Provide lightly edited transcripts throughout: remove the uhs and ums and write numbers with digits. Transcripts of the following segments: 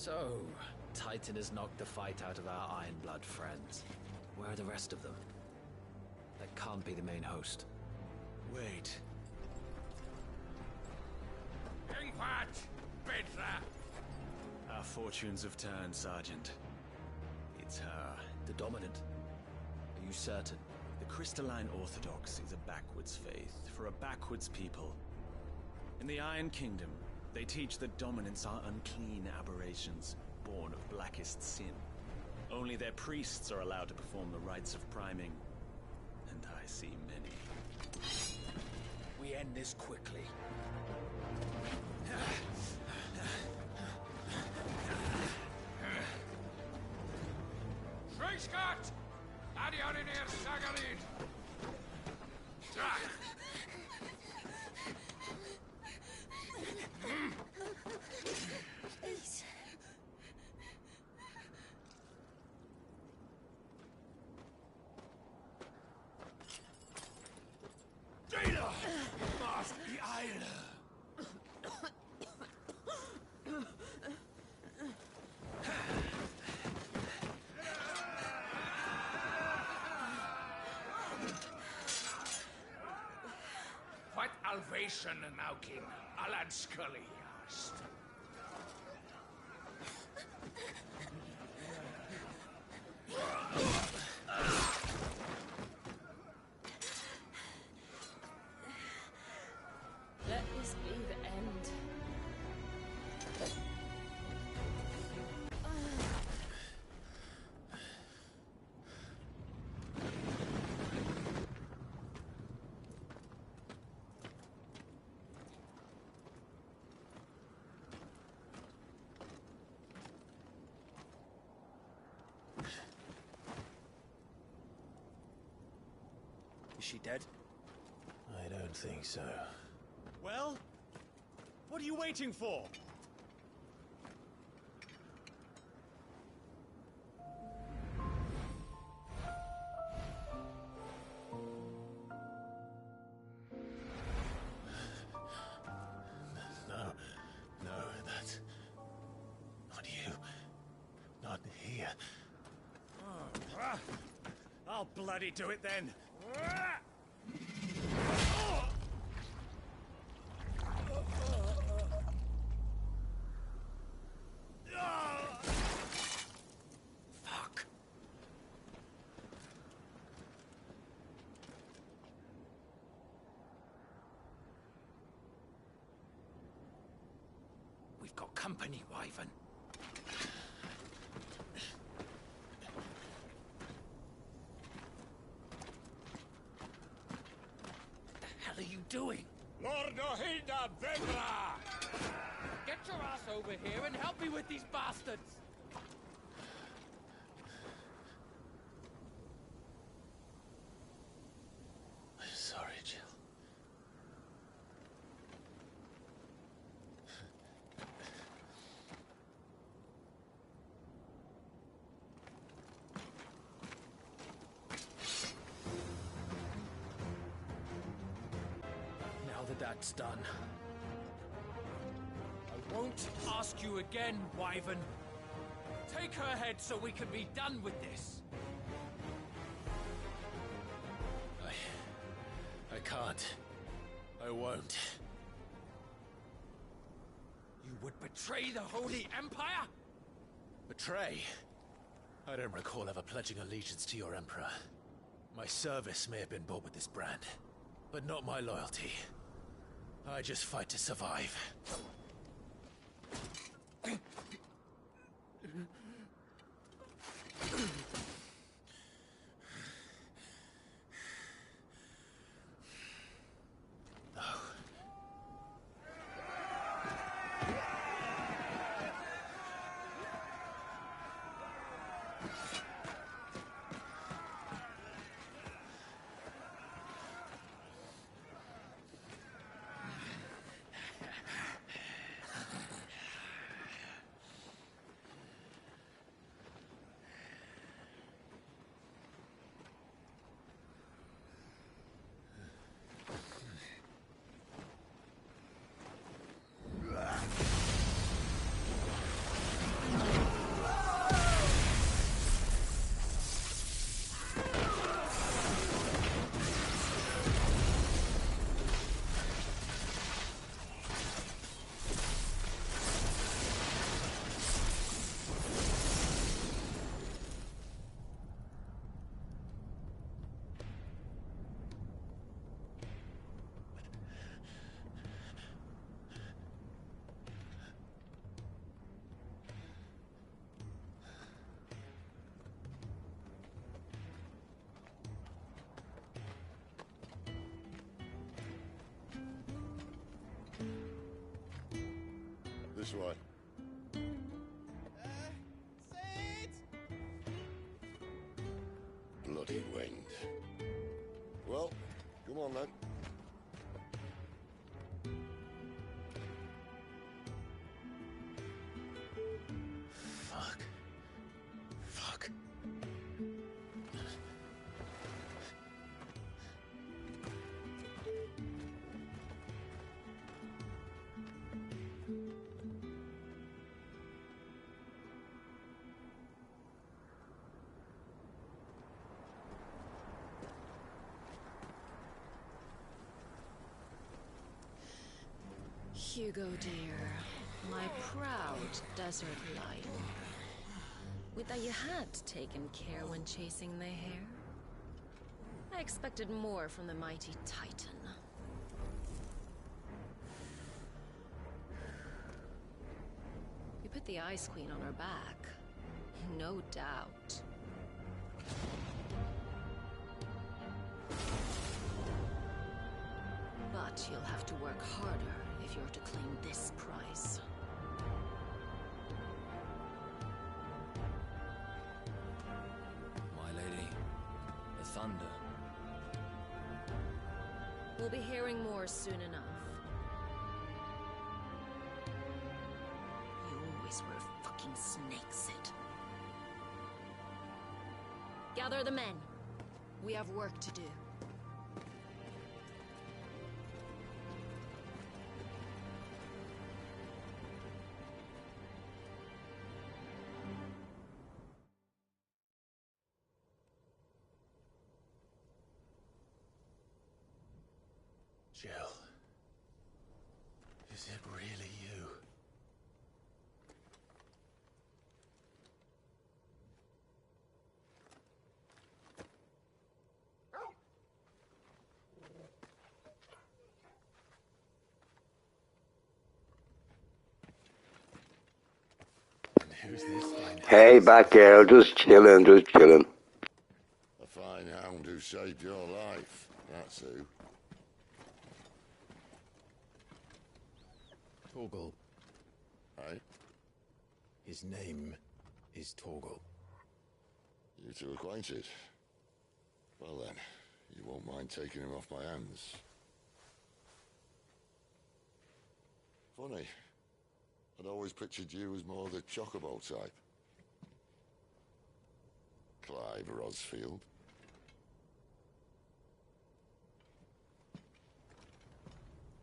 So, Titan has knocked the fight out of our Ironblood friends. Where are the rest of them? That can't be the main host. Wait. Ingvat! Petra! Our fortunes have turned, Sergeant. It's her. The Dominant? Are you certain? The Crystalline Orthodox is a backwards faith for a backwards people. In the Iron Kingdom, they teach that dominants are unclean aberrations, born of blackest sin. Only their priests are allowed to perform the rites of priming. And I see many. We end this quickly. Schreckschott! Adioninir Sagarid! Please. Data! Must be Eile! What Alvation Naukin, Alad Scully asked. Let this be the end. Is she dead? I don't think so. Well? What are you waiting for? No, that's... not you. Not here. I'll bloody do it then! Fuck. We've got company, Wyvern. What the hell are you doing? Lord Ohilda Vendra! Get your ass over here and help me with these bastards! I'm sorry, Jill. Now that that's done, I won't ask you again, Wyvern. Take her head so we can be done with this. I can't. I won't. You would betray the Holy Empire? Betray? I don't recall ever pledging allegiance to your Emperor. My service may have been bought with this brand, but not my loyalty. I just fight to survive. This way. Bloody wind. Well, come on then. Fuck. Fuck. Hugo, dear, my proud desert lion. Would that you had taken care when chasing the hare? I expected more from the mighty Titan. We put the Ice Queen on her back, no doubt. But you'll have to work harder if you're to claim this prize. My lady, the thunder. We'll be hearing more soon enough. You always were a fucking snake, Sid. Gather the men. We have work to do. Jill. Is it really you? And who's this fine Hey, back girl, just chilling, just chilling. A fine hound who saved your life. That's who. Torgal. Hey? His name is Torgal. You two acquainted? Well then, you won't mind taking him off my hands. Funny. I'd always pictured you as more the chocobo type. Clive Rosfield.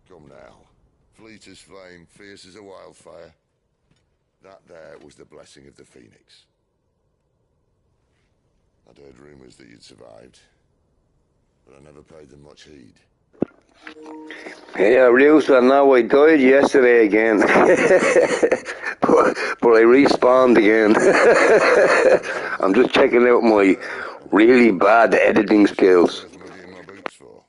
Come now. Fleet as flame, fierce as a wildfire. That there was the blessing of the Phoenix. I'd heard rumours that you'd survived, but I never paid them much heed. Yeah, Bruce, I know I died yesterday again. but I respawned again. I'm just checking out my really bad editing skills. Worth muddying my boots for.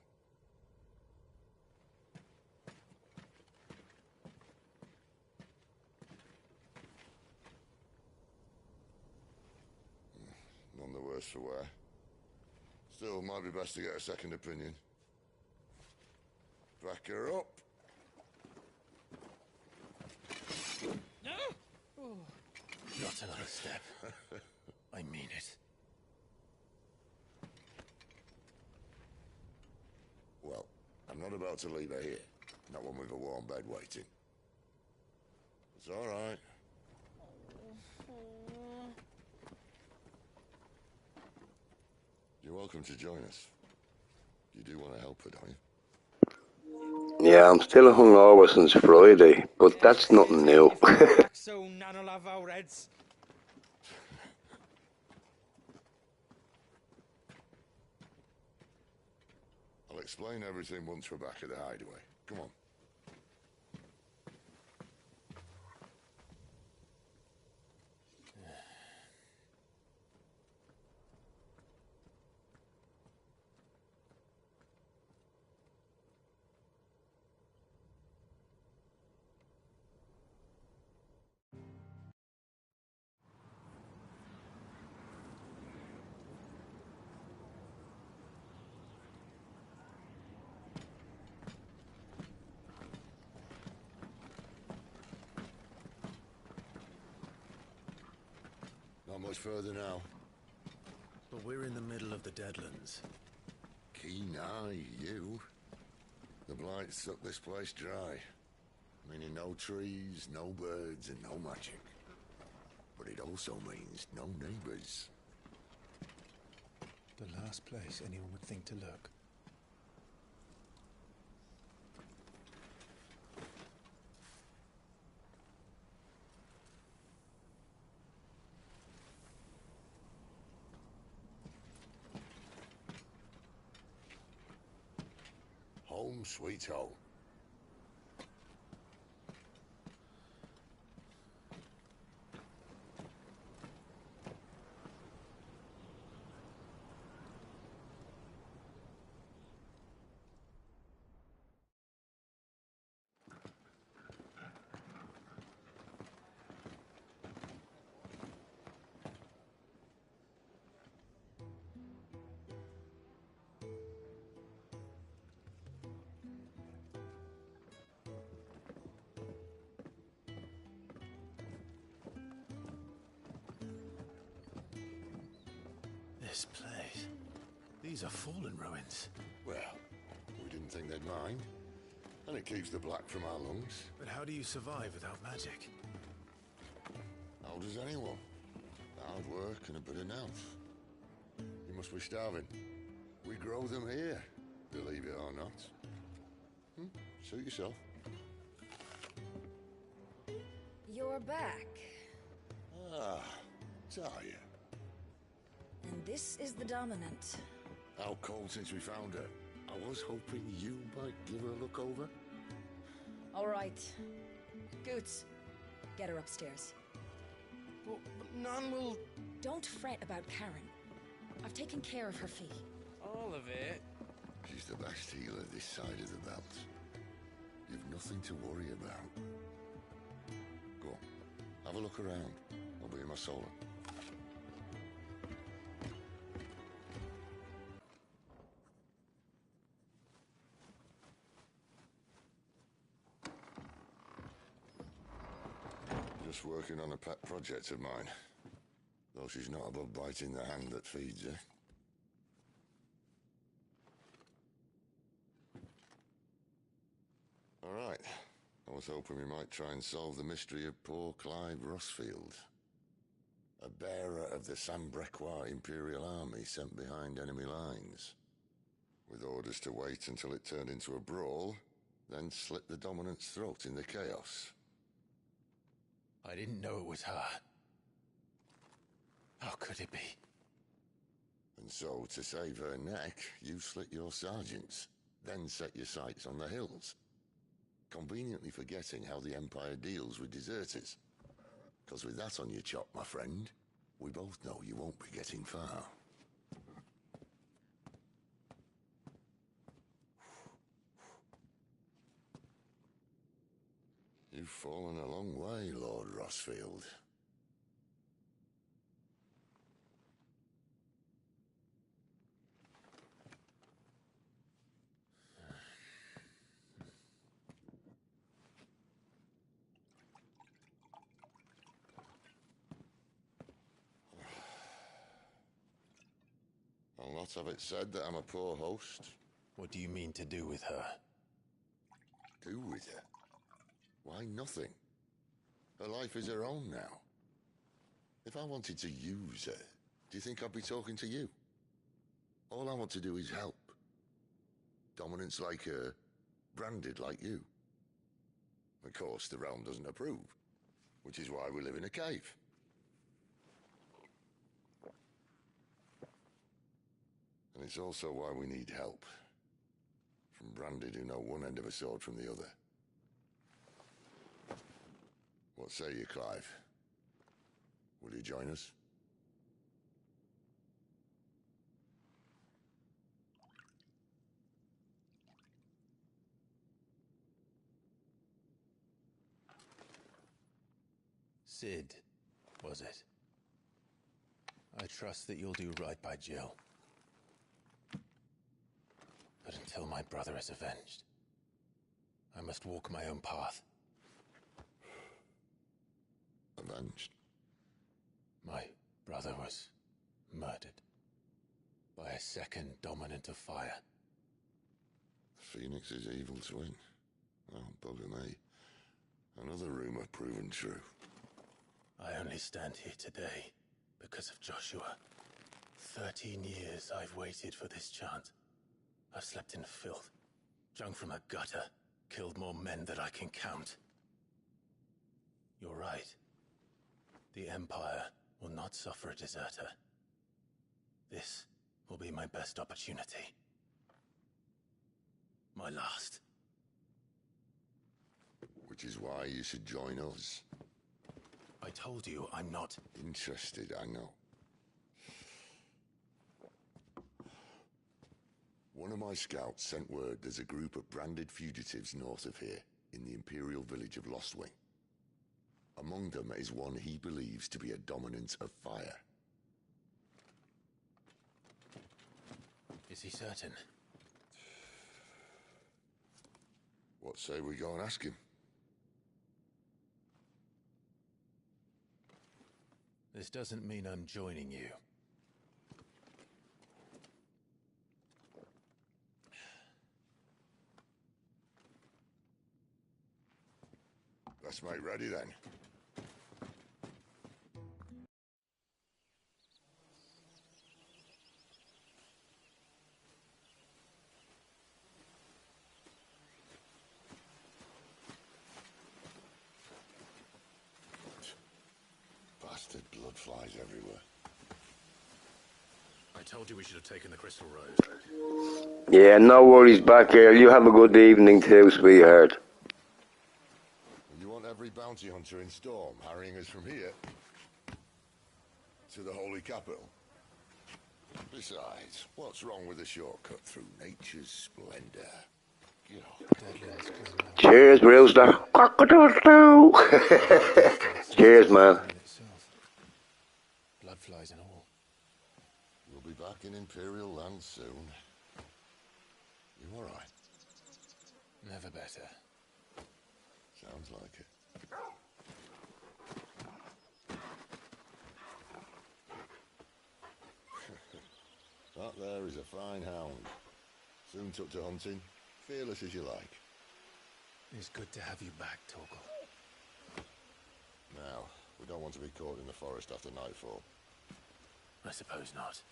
None the worse for wear. Still, might be best to get a second opinion. Back her up. Not another step. I mean it. Well, I'm not about to leave her here. Not one with a warm bed waiting. It's all right. You're welcome to join us. You do want to help her, don't you? Yeah, I'm still hungover since Friday, but that's nothing new. So none will have our heads. I'll explain everything once we're back at the hideaway. Come on. much further now? But we're in the middle of the Deadlands. Keen eye, you. The blight sucked this place dry. Meaning no trees, no birds, and no magic. But it also means no neighbors. The last place anyone would think to look. Home sweet home. This place. These are fallen ruins. Well, we didn't think they'd mind. And it keeps the black from our lungs. But how do you survive without magic? How does anyone? Hard work and a bit of nous. You must be starving. We grow them here, believe it or not. Suit yourself. You're back. Ah, Talia. And this is the Dominant. How cold since we found her. I was hoping you might give her a look over. All right. Goots, get her upstairs. But none will... Don't fret about Karen. I've taken care of her fee. All of it? She's the best healer this side of the belt. You've nothing to worry about. Go on, have a look around. I'll be in my solar. Just working on a pet project of mine. Though she's not above biting the hand that feeds her. All right. I was hoping we might try and solve the mystery of poor Clive Rossfield. A bearer of the Sambrequois Imperial Army sent behind enemy lines. With orders to wait until it turned into a brawl, then slit the Dominant's throat in the chaos. I didn't know it was her. How could it be? And so, to save her neck, you slit your sergeants, then set your sights on the hills. Conveniently forgetting how the Empire deals with deserters. Because with that on your chop, my friend, we both know you won't be getting far. You've fallen a long way, Lord Rossfield. I'll not have it said that I'm a poor host. What do you mean to do with her? Do with her? Why, nothing. Her life is her own now. If I wanted to use her, do you think I'd be talking to you? All I want to do is help. Dominants like her, branded like you. Of course, the realm doesn't approve, which is why we live in a cave. And it's also why we need help. From branded who know one end of a sword from the other. What say you, Clive? Will you join us? Sid, was it? I trust that you'll do right by Jill. But until my brother is avenged, I must walk my own path. Avenged? My brother was murdered by a second dominant of fire. Phoenix's evil twin. Oh, bugger me. Another rumor proven true. I only stand here today because of Joshua. 13 years I've waited for this chance. I've slept in filth, drunk from a gutter, killed more men than I can count. You're right. The Empire will not suffer a deserter. This will be my best opportunity. My last. Which is why you should join us. I told you I'm not interested, I know. One of my scouts sent word there's a group of branded fugitives north of here, in the Imperial village of Lostwing. Among them is one he believes to be a dominant of fire. Is he certain? What say we go and ask him? This doesn't mean I'm joining you. Let's make ready then. Bastard blood flies everywhere. I told you we should have taken the Crystal Road. Yeah, no worries back here. You have a good evening too, sweetheart. You want every bounty hunter in Storm harrying us from here to the Holy Capital? Besides, what's wrong with a shortcut through nature's splendor? Cheers, Rooster. Cock-a-doodle-doo. Cheers, man. Blood flies and all. We'll be back in Imperial land soon. You all right? Never better. Sounds like it. That there is a fine hound. Soon took to hunting. Fearless as you like. It's good to have you back, Torgal. Now, we don't want to be caught in the forest after nightfall. I suppose not.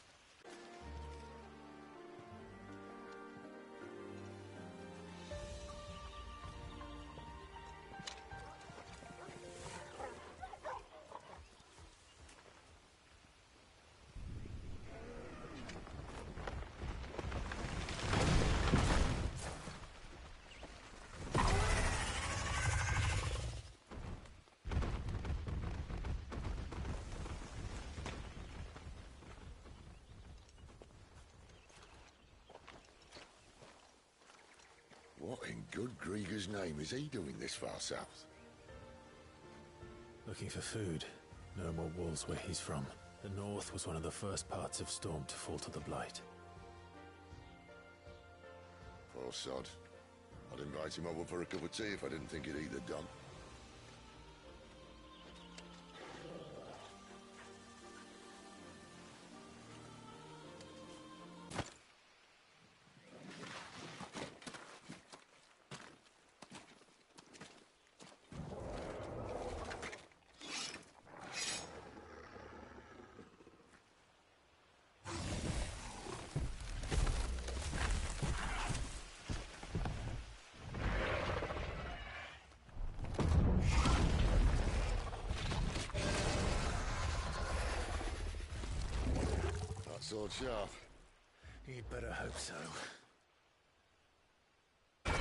What in good Grieger's name is he doing this far south? Looking for food. No more wolves where he's from. The north was one of the first parts of Storm to fall to the Blight. Poor sod. I'd invite him over for a cup of tea if I didn't think he'd eat the dump. Sword sharp. You'd better hope so. Oh,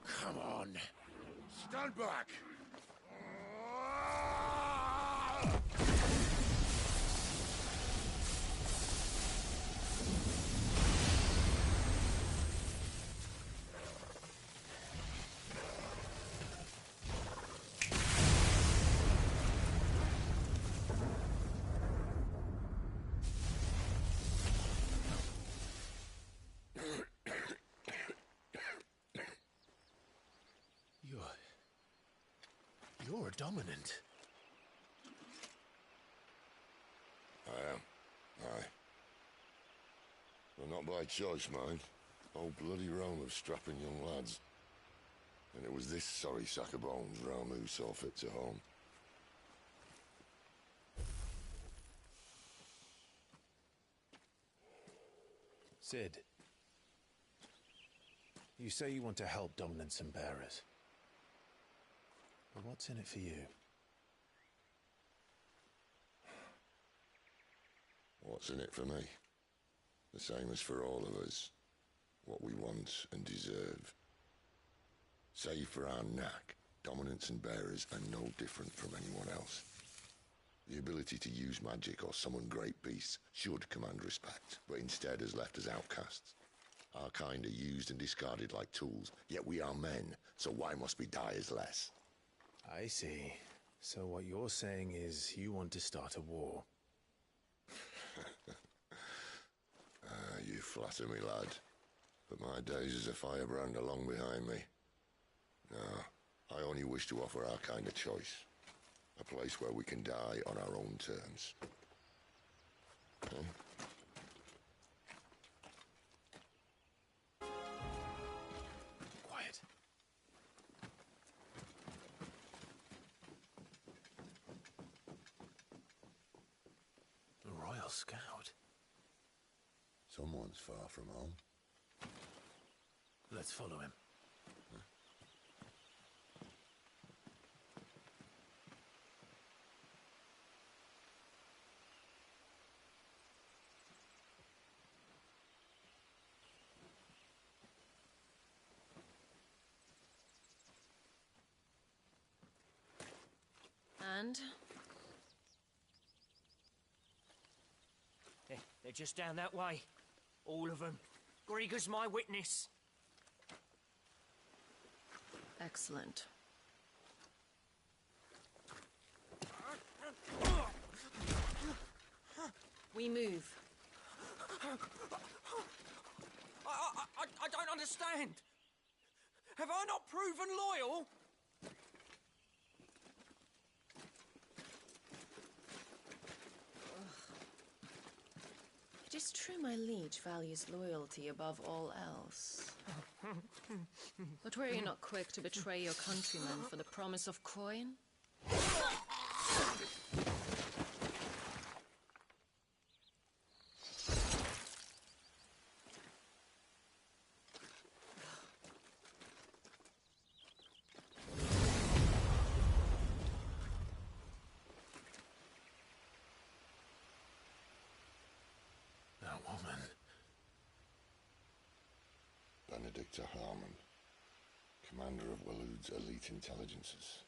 come on. Stand back. a dominant. I am. Aye. But not by choice, mind. Whole bloody realm of strapping young lads. And it was this sorry sack of bones Ramu saw fit to home. Sid, you say you want to help dominants and bearers. But what's in it for you? What's in it for me? The same as for all of us. What we want and deserve. Save for our knack, dominants and bearers are no different from anyone else. The ability to use magic or summon great beasts should command respect, but instead has left us outcasts. Our kind are used and discarded like tools, yet we are men, so why must we die as less? I see. So what you're saying is you want to start a war. You flatter me, lad. But my days as a firebrand are long behind me. No, I only wish to offer our kind a choice. A place where we can die on our own terms. Okay? Quiet. A Royal Scout? Someone's far from home. Let's follow him. And? They're just down that way. All of them. Grieger's my witness. Excellent. We move. I don't understand. Have I not proven loyal? It is true my liege values loyalty above all else. But were you not quick to betray your countrymen for the promise of coin? That woman. Benedicta Harmon, commander of Waloed's elite intelligences.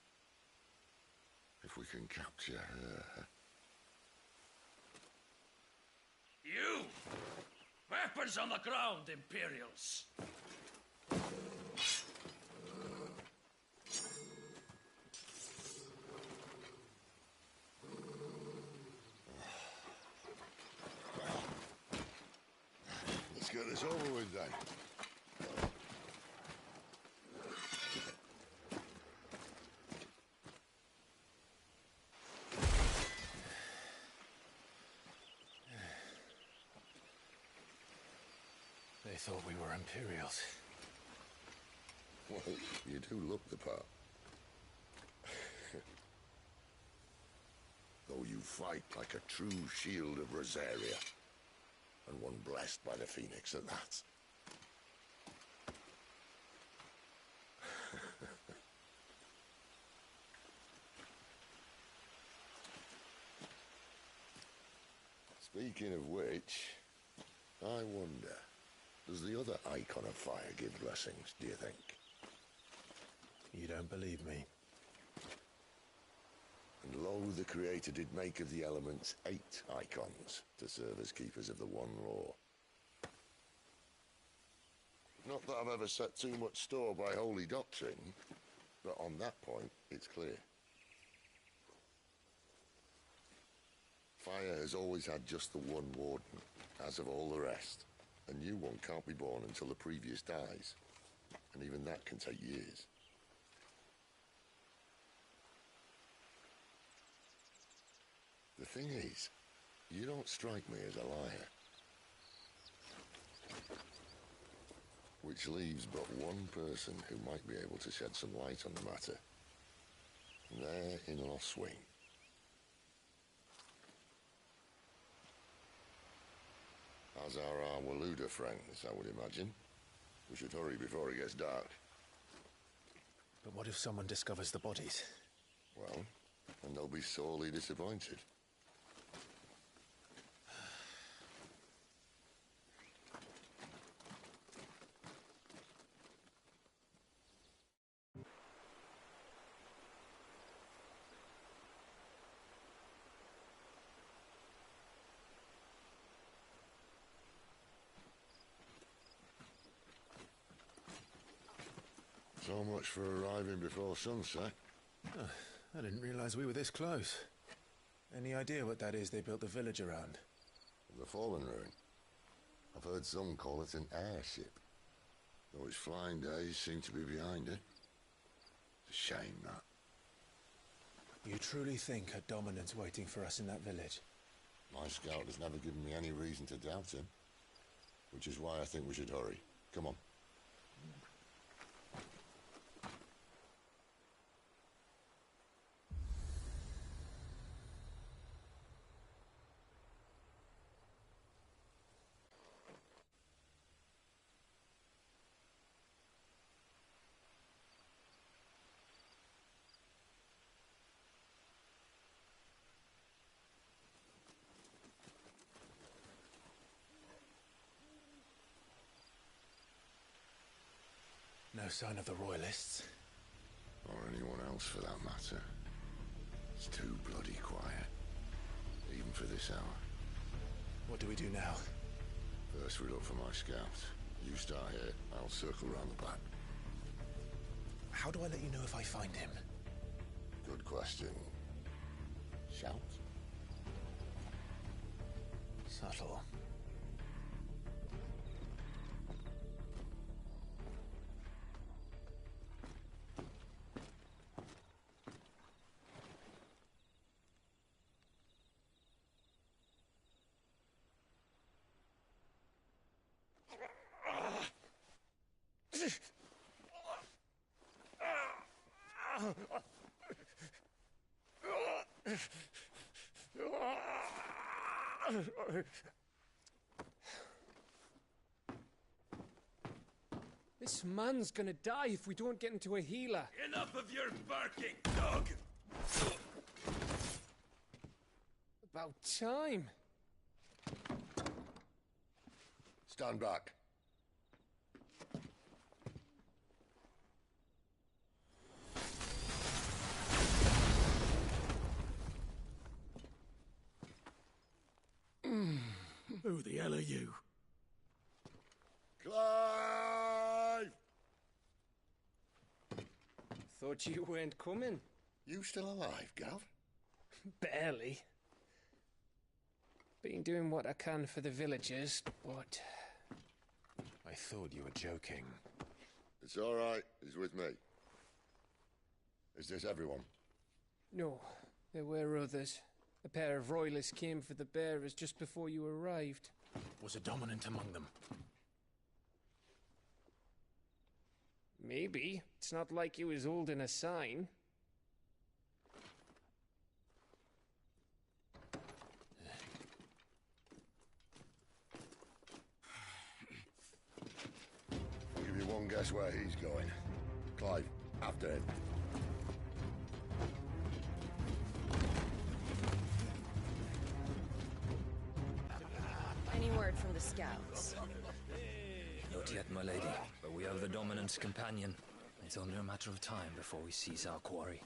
If we can capture her... You! Weapons on the ground, Imperials! Let's get this over with then. They thought we were Imperials. Well, you do look the part. Though you fight like a true shield of Rosaria. And one blessed by the Phoenix at that. Speaking of which, I wonder, does the other icon of fire give blessings, do you think? You don't believe me? And lo, the Creator did make of the elements 8 icons to serve as keepers of the one law. Not that I've ever set too much store by holy doctrine, but on that point, it's clear. Fire has always had just the one warden, as of all the rest. A new one can't be born until the previous dies, and even that can take years. The thing is, you don't strike me as a liar. Which leaves but one person who might be able to shed some light on the matter. Their in-law swing. As are our Waluda friends, I would imagine. We should hurry before it gets dark. But what if someone discovers the bodies? Well, and they'll be sorely disappointed. So much for arriving before sunset. Oh, I didn't realize we were this close. Any idea what that is they built the village around? The fallen ruin. I've heard some call it an airship. Though its flying days seem to be behind it. It's a shame, that. You truly think a dominant's waiting for us in that village? My scout has never given me any reason to doubt him. Which is why I think we should hurry. Come on. No sign of the Royalists. Or anyone else for that matter. It's too bloody quiet. Even for this hour. What do we do now? First we look for my scout. You start here, I'll circle round the back. How do I let you know if I find him? Good question. Shout? Subtle. This man's gonna die if we don't get into a healer. Enough of your barking, dog! About time. Stand back. Who the hell are you? Clive! Thought you weren't coming. You still alive, Gav? Barely. Been doing what I can for the villagers, but... I thought you were joking. It's all right. He's with me. Is this everyone? No, there were others. A pair of royalists came for the bearers just before you arrived. Was a dominant among them? Maybe. It's not like he was holding a sign. I'll give you one guess where he's going. Clive, after him. Any word from the scouts? Not yet, my lady, but we have the dominant's companion. It's only a matter of time before we seize our quarry.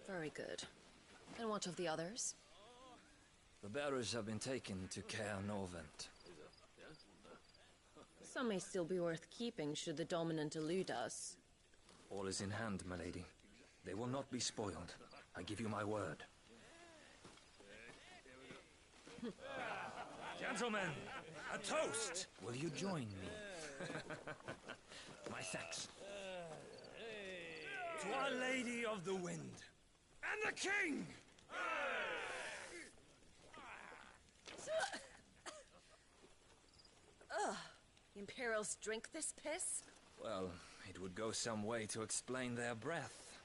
Very good. And what of the others? The bearers have been taken to Caer Novent. Some may still be worth keeping should the dominant elude us. All is in hand, my lady. They will not be spoiled. I give you my word. Gentlemen, a toast! Will you join me? My thanks. To Our Lady of the Wind. And the King! The Imperials drink this piss? Well, it would go some way to explain their breath.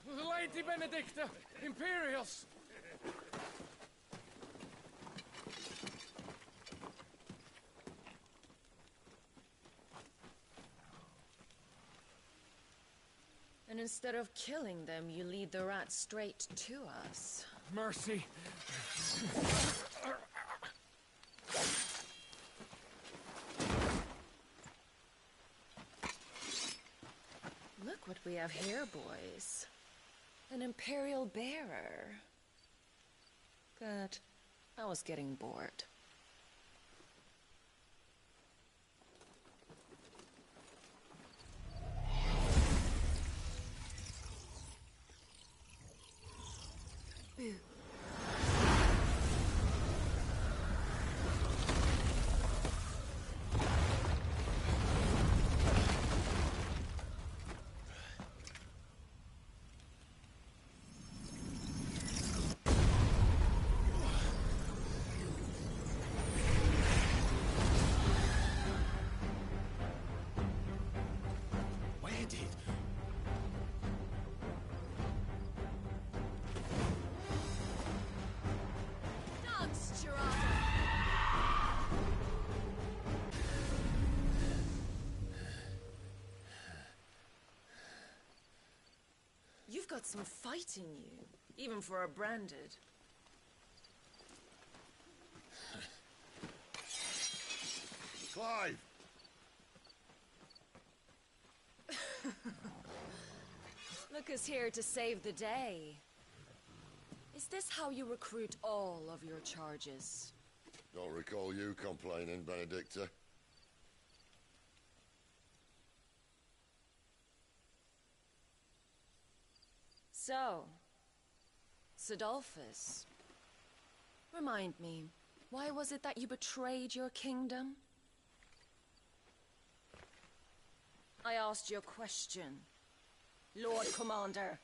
Lady Benedicta! Imperials! And instead of killing them, you lead the rats straight to us. Mercy! Look what we have here, boys. An Imperial bearer. Good. I was getting bored. Boo. You've got some fight in you, even for a branded. Clive! Look who's here to save the day. Is this how you recruit all of your charges? Don't recall you complaining, Benedicta. So, Sidolphus, remind me, why was it that you betrayed your kingdom? I asked you a question, Lord Commander.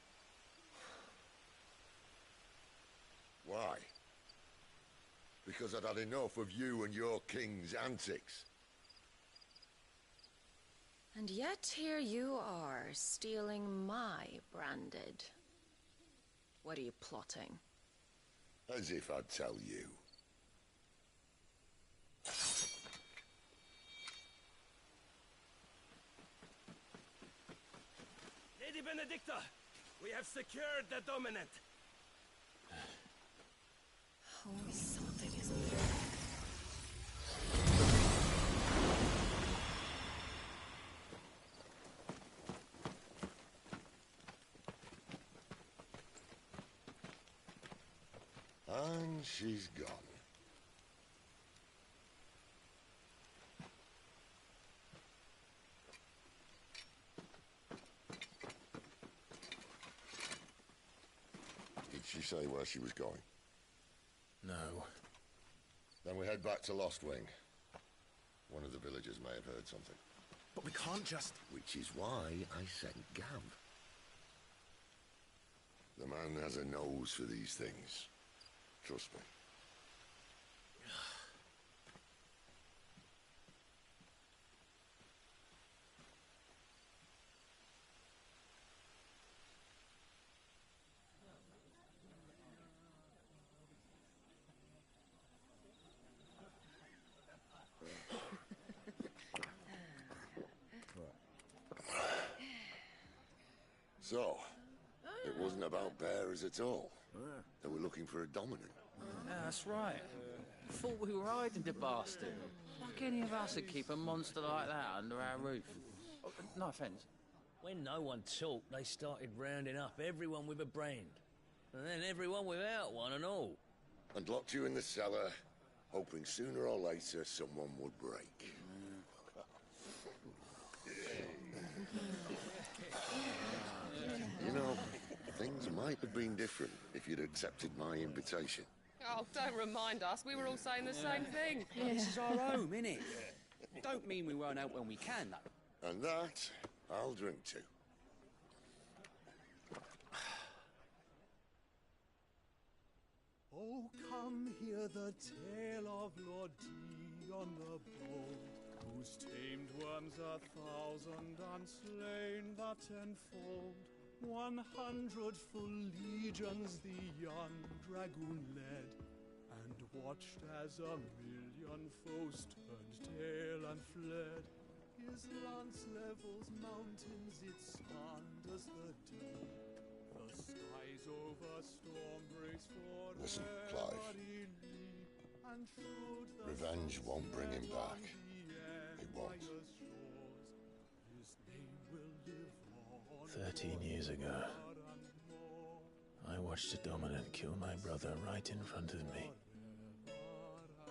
Why? Because I'd had enough of you and your king's antics. And yet here you are, stealing my branded. What are you plotting? As if I'd tell you. Lady Benedicta, we have secured the dominant. Oh, something is there. And she's gone. Did she say where she was going? No. Then we head back to Lost Wing. One of the villagers may have heard something. But we can't just... Which is why I sent Gav. The man has a nose for these things. Trust me. So, it wasn't about bearers at all. They were looking for a dominant. Yeah, that's right. Thought we were hiding the bastard. Like any of us would keep a monster like that under our roof. Oh, no offence. When no one talked, they started rounding up everyone with a brand. And then everyone without one and all. And locked you in the cellar, hoping sooner or later someone would break. You know, things might have been different if you'd accepted my invitation. Oh, don't remind us. We were all saying the same thing. This is our home, innit? Don't mean we won't help when we can, though. And that, I'll drink to. Oh, come hear the tale of Lord Dion the Bold, who's tamed worms 1,000 and slain the tenfold. 100 full legions the young dragoon led, and watched as 1,000,000 foes turned tail and fled. His lance levels mountains, it slanders the dew. The skies over storm breaks for Listen, Clive. and should the Revenge won't bring him back. It won't. His name will live on. 13 years ago, I watched a dominant kill my brother right in front of me,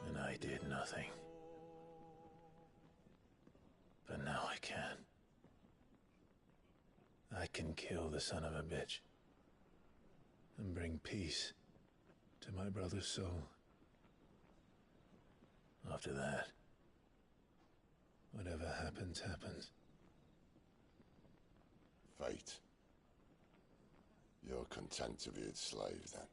and I did nothing. But now I can. I can kill the son of a bitch and bring peace to my brother's soul. After that, whatever happens, happens. Fate. You're content to be its slave, then?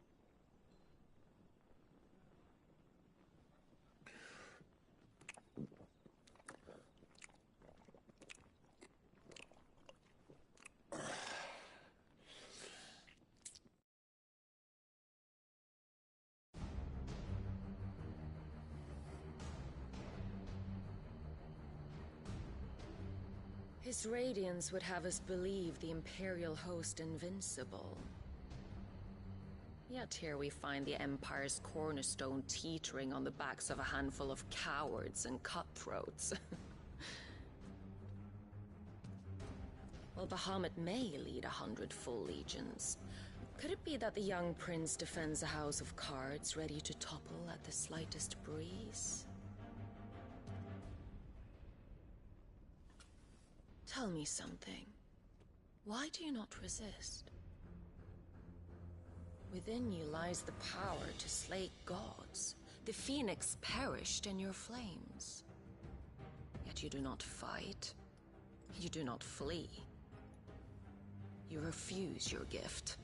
His radiance would have us believe the Imperial host invincible. Yet here we find the Empire's cornerstone teetering on the backs of a handful of cowards and cutthroats. Well, Bahamut may lead 100 full legions. Could it be that the young prince defends a house of cards ready to topple at the slightest breeze? Tell me something. Why do you not resist? Within you lies the power to slay gods. The phoenix perished in your flames. Yet you do not fight. You do not flee. You refuse your gift.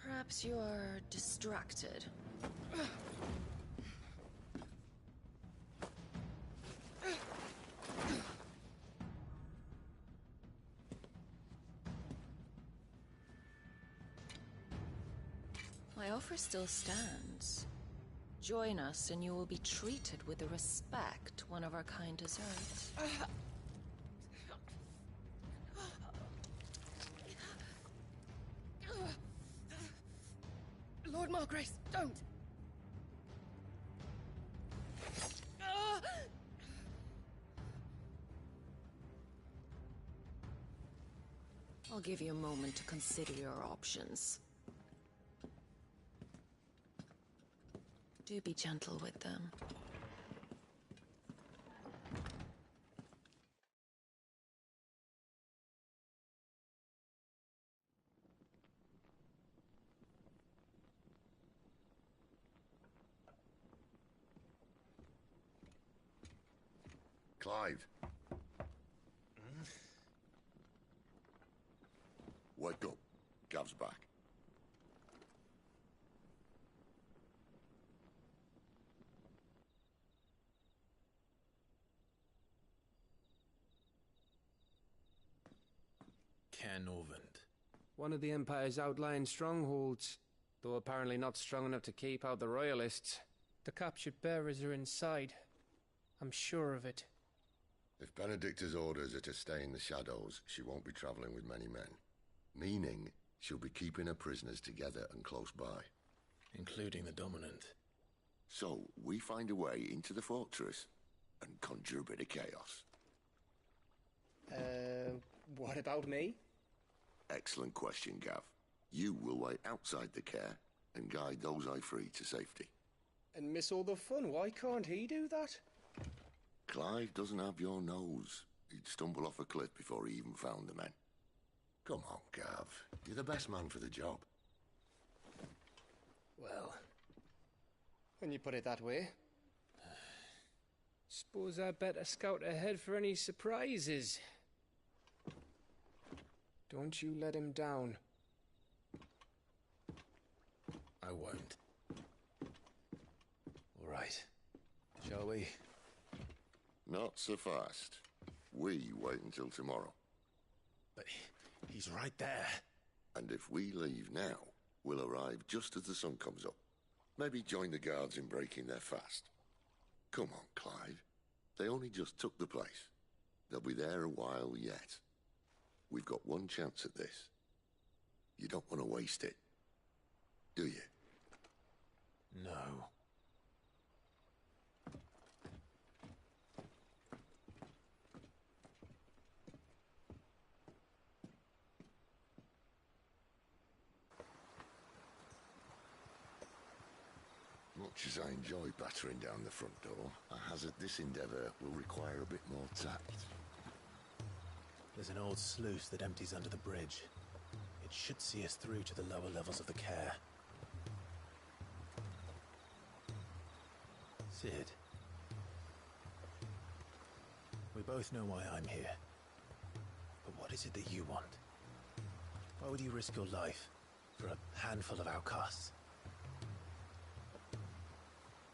Perhaps you are distracted. My offer still stands. Join us and you will be treated with the respect one of our kind deserves. Lord Margrace, don't! I'll give you a moment to consider your options. Do be gentle with them. Clive. Wake up. Gav's back. Canovant. One of the Empire's outlying strongholds, though apparently not strong enough to keep out the Royalists. The captured bearers are inside. I'm sure of it. If Benedicta's orders are to stay in the shadows, she won't be traveling with many men. Meaning, she'll be keeping her prisoners together and close by. Including the Dominant. So, we find a way into the fortress and conjure a bit of chaos. What about me? Excellent question, Gav. You will wait outside the care and guide those I free to safety. And miss all the fun. Why can't he do that? Clive doesn't have your nose. He'd stumble off a cliff before he even found the men. Come on, Gav. You're the best man for the job. Well, when you put it that way. Suppose I better scout ahead for any surprises. Don't you let him down. won't. All right. Shall we? Not so fast. We wait until tomorrow. But he's right there. And if we leave now, we'll arrive just as the sun comes up. Maybe join the guards in breaking their fast. Come on, Clive. They only just took the place. They'll be there a while yet. We've got one chance at this. You don't want to waste it, do you? No. Much as I enjoy battering down the front door, I hazard this endeavour will require a bit more tact. There's an old sluice that empties under the bridge. It should see us through to the lower levels of the care. Sid. We both know why I'm here. But what is it that you want? Why would you risk your life for a handful of outcasts?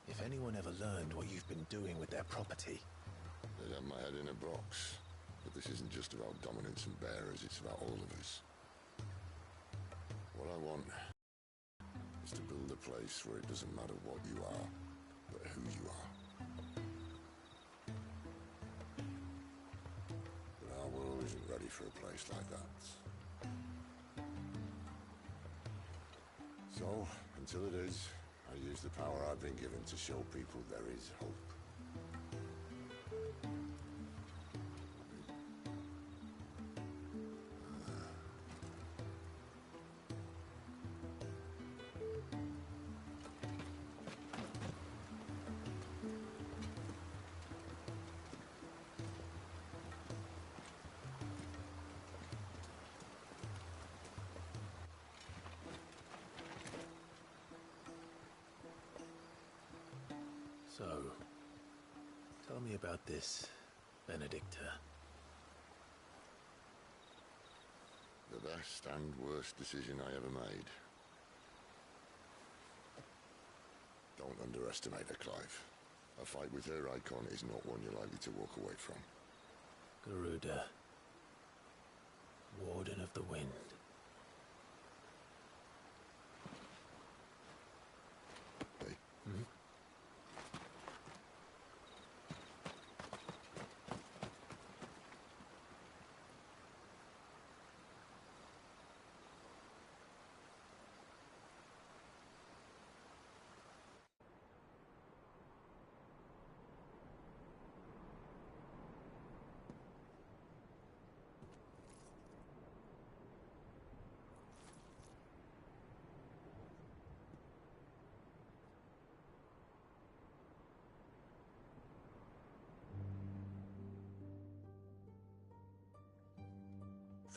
If anyone ever learned what you've been doing with their property... They'd have my head in a box. But this isn't just about dominance and bearers, it's about all of us. What I want is to build a place where it doesn't matter what you are, but who you are. But our world isn't ready for a place like that. So, until it is, I use the power I've been given to show people there is hope. So, tell me about this, Benedicta. The best and worst decision I ever made. Don't underestimate her, Clive. A fight with her icon is not one you're likely to walk away from. Garuda. Warden of the Wind. Hey? Hmm?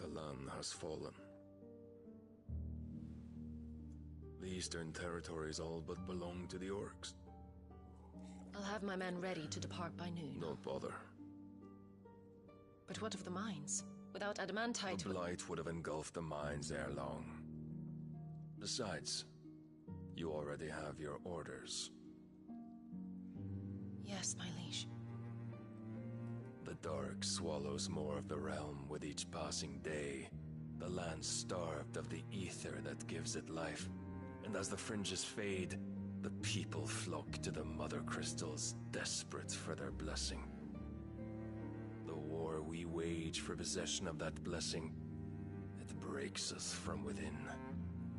The land has fallen. The eastern territories all but belong to the orcs. I'll have my men ready to depart by noon. Don't bother. But what of the mines? Without adamantite... The blight would have engulfed the mines ere long. Besides, you already have your orders. Yes, my liege. The dark swallows more of the realm with each passing day. The land starved of the ether that gives it life. And as the fringes fade, the people flock to the mother crystals, desperate for their blessing. The war we wage for possession of that blessing, it breaks us from within,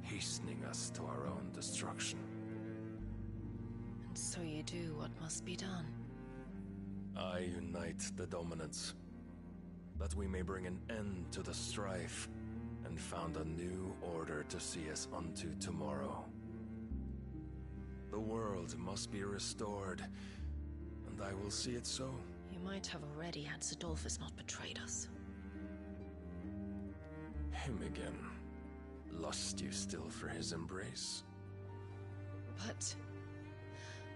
hastening us to our own destruction. And so you do what must be done. I unite the dominants, that we may bring an end to the strife, and found a new order to see us unto tomorrow. The world must be restored, and I will see it so. You might have already had Sidolphus not betrayed us. Him again. Lust you still for his embrace? But...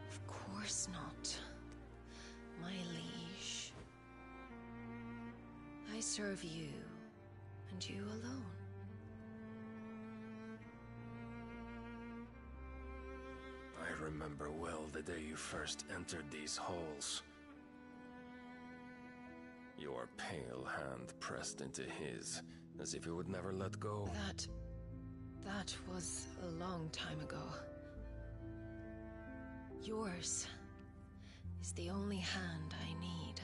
of course not. My liege. I serve you, and you alone. remember well the day you first entered these halls. Your pale hand pressed into his, as if it would never let go. That was a long time ago. Yours is the only hand I need.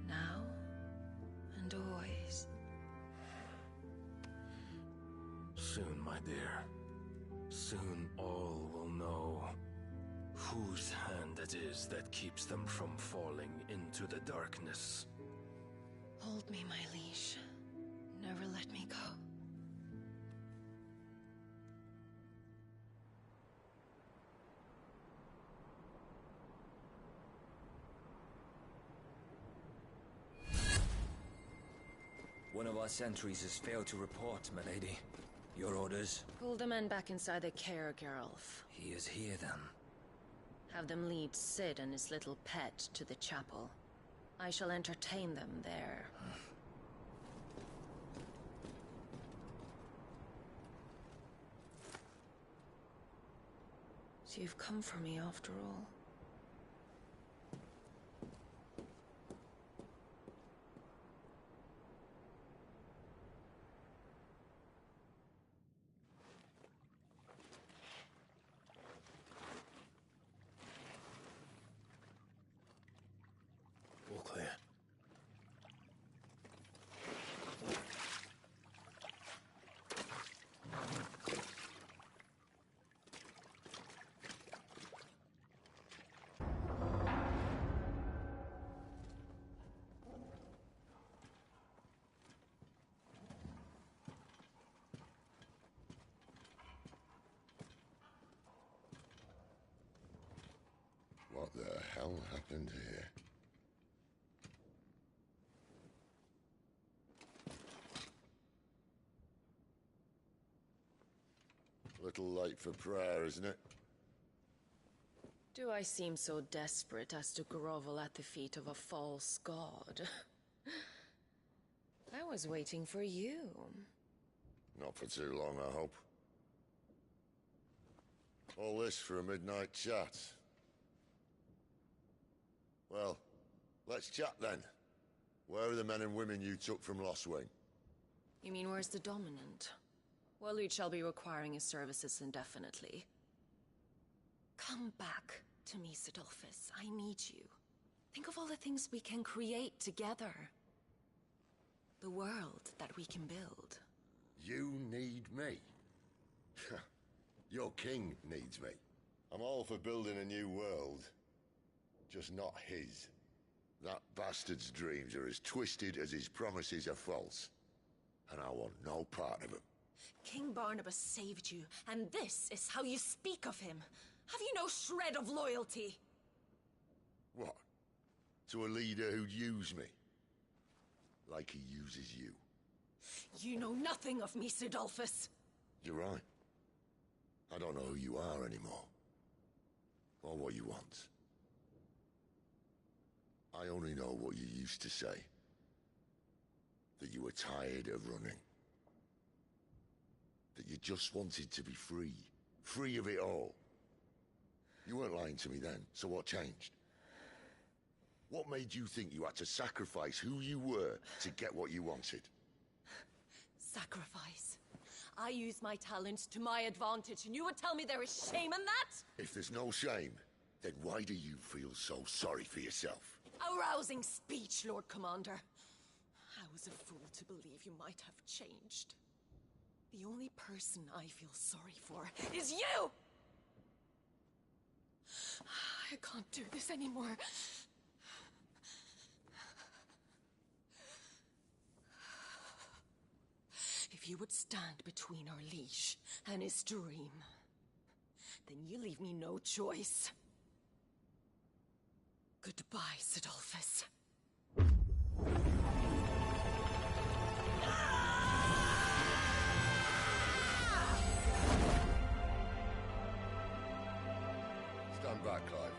Now and always. Soon, my dear. Soon all will know whose hand it is that keeps them from falling into the darkness. Hold me, my liege. Never let me go. One of our sentries has failed to report, my lady. Your orders? Pull the men back inside the care, Geralf. He is here, then. Have them lead Sid and his little pet to the chapel. I shall entertain them there. So you've come for me after all. All clear. What the hell happened here? Little late for prayer, isn't it? Do I seem so desperate as to grovel at the feet of a false god? I was waiting for you. Not for too long, I hope. All this for a midnight chat. Well, let's chat then. Where are the men and women you took from Lost Wing? You mean where's the dominant? Waleed shall be requiring his services indefinitely. Come back to me, Sidolphus. I need you. Think of all the things we can create together. The world that we can build. You need me? Your king needs me. I'm all for building a new world. Just not his. That bastard's dreams are as twisted as his promises are false. And I want no part of them. King Barnabas saved you, and this is how you speak of him. Have you no shred of loyalty? What? To a leader who'd use me? Like he uses you. You know nothing of me, Sidolphus. You're right. I don't know who you are anymore. Or what you want. I only know what you used to say. That you were tired of running. That you just wanted to be free. Free of it all. You weren't lying to me then, so what changed? What made you think you had to sacrifice who you were to get what you wanted? Sacrifice? I use my talents to my advantage, and you would tell me there is shame in that? If there's no shame, then why do you feel so sorry for yourself? A rousing speech, Lord Commander. I was a fool to believe you might have changed. The only person I feel sorry for is you! I can't do this anymore. If you would stand between our leash and his dream, then you leave me no choice. Goodbye, Sidolphus. Stand back, Clive.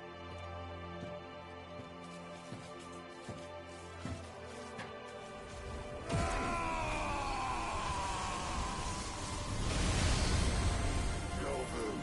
Go, Boo.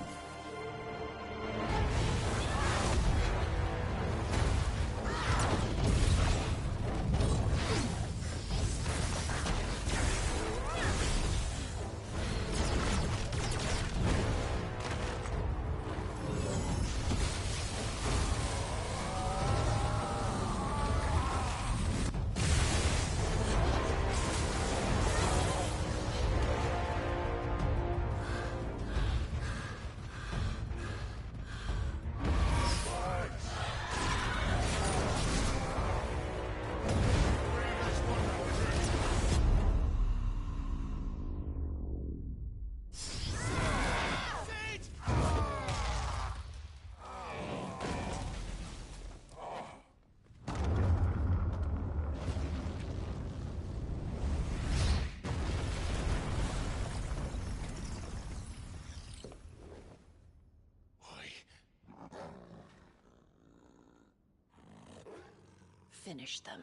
finish them.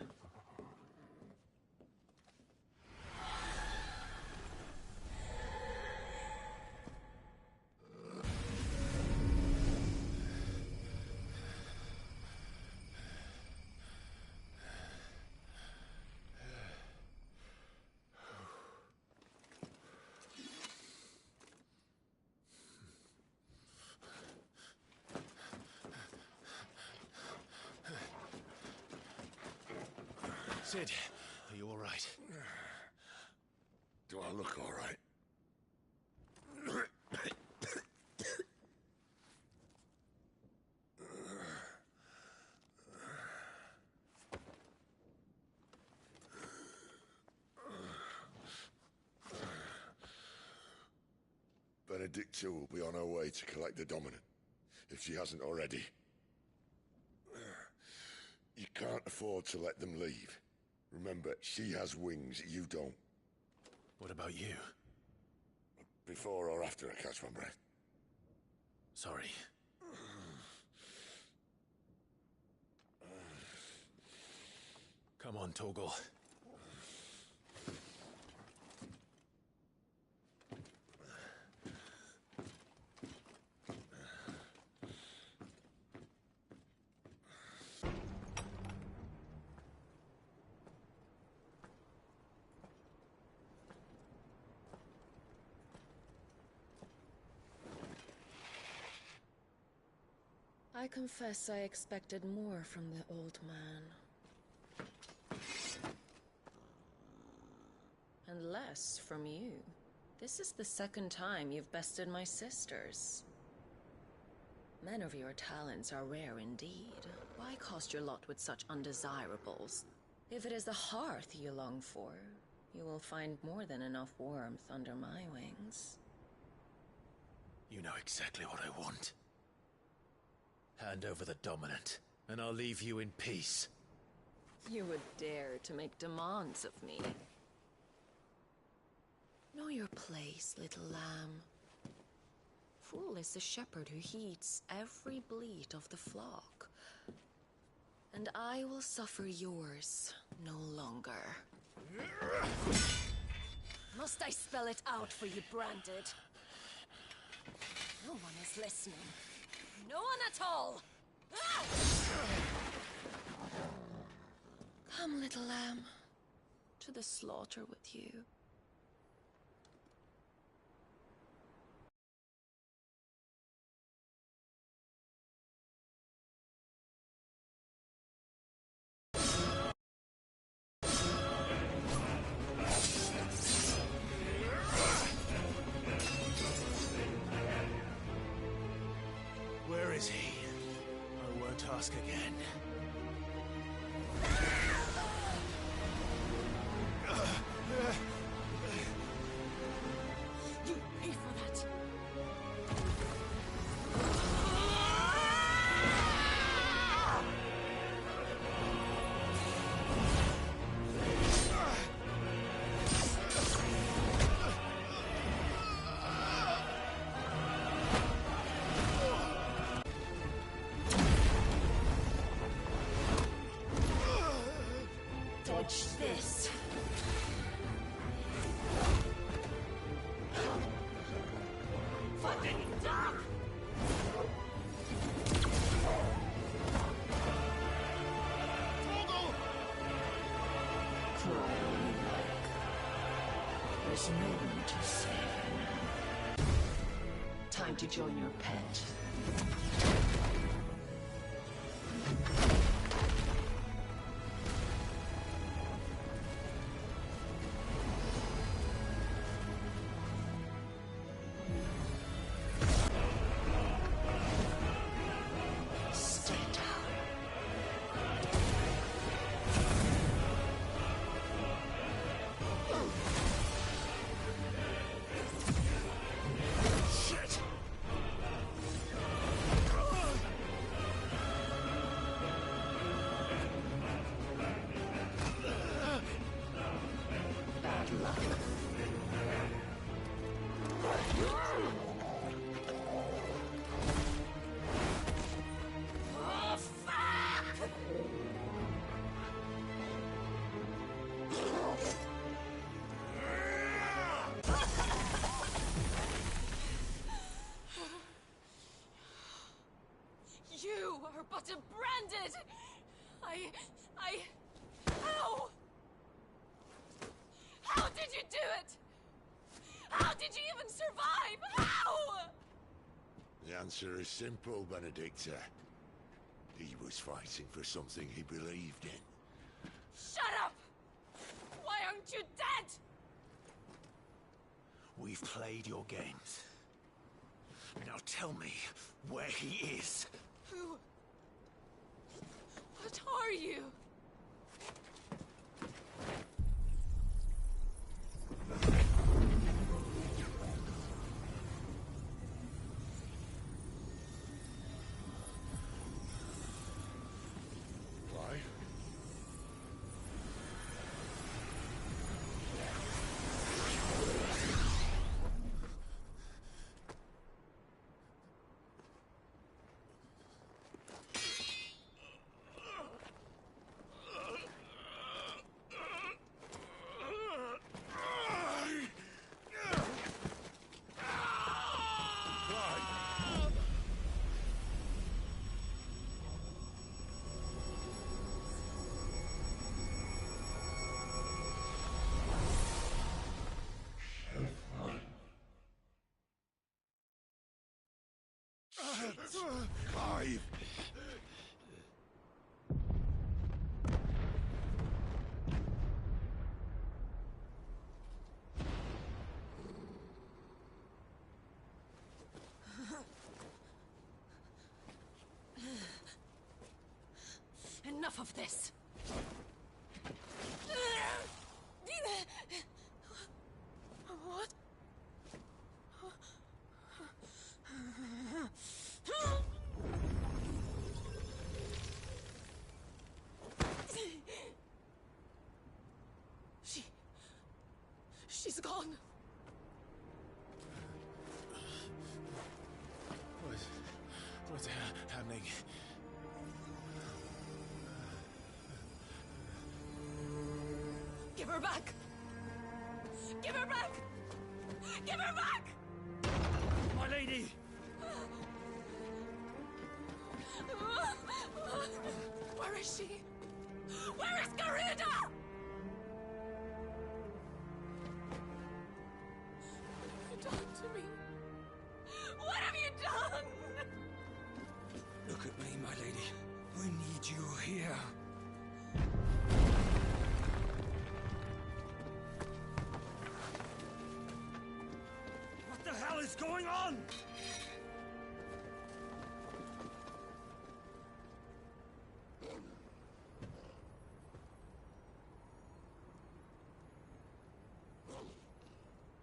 Sid, are you all right? Do I look all right? Benedicta will be on her way to collect the Dominant, if she hasn't already. You can't afford to let them leave. Remember, she has wings, you don't. What about you? Before or after I catch my breath? Sorry. Come on, Torgal. I confess I expected more from the old man. And less from you. This is the second time you've bested my sisters. Men of your talents are rare indeed. Why cost your lot with such undesirables? If it is the hearth you long for, you will find more than enough warmth under my wings. You know exactly what I want. Hand over the Dominant, and I'll leave you in peace. You would dare to make demands of me. Know your place, little lamb. Fool is the shepherd who heeds every bleat of the flock. And I will suffer yours no longer. Must I spell it out for you, Branded? No one is listening. No one at all! Ah! Come, little lamb, to the slaughter with you. Where is he? I won't ask again. You pay for that! Dodge this! Fucking dog! Crawl you like. There's no one to save. Time to join your pet. daughter branded! How? How did you do it? How did you even survive? How? The answer is simple, Benedicta. He was fighting for something he believed in. Shut up! Why aren't you dead? We've played your games. Now tell me where he is. Who? What are you? Clive! Enough of this! What? She's gone. What's happening? Give her back! Give her back! Give her back! My lady! Where is she? Where is Garuda? What have you done to me? What have you done? Look at me, my lady. We need you here. What the hell is going on?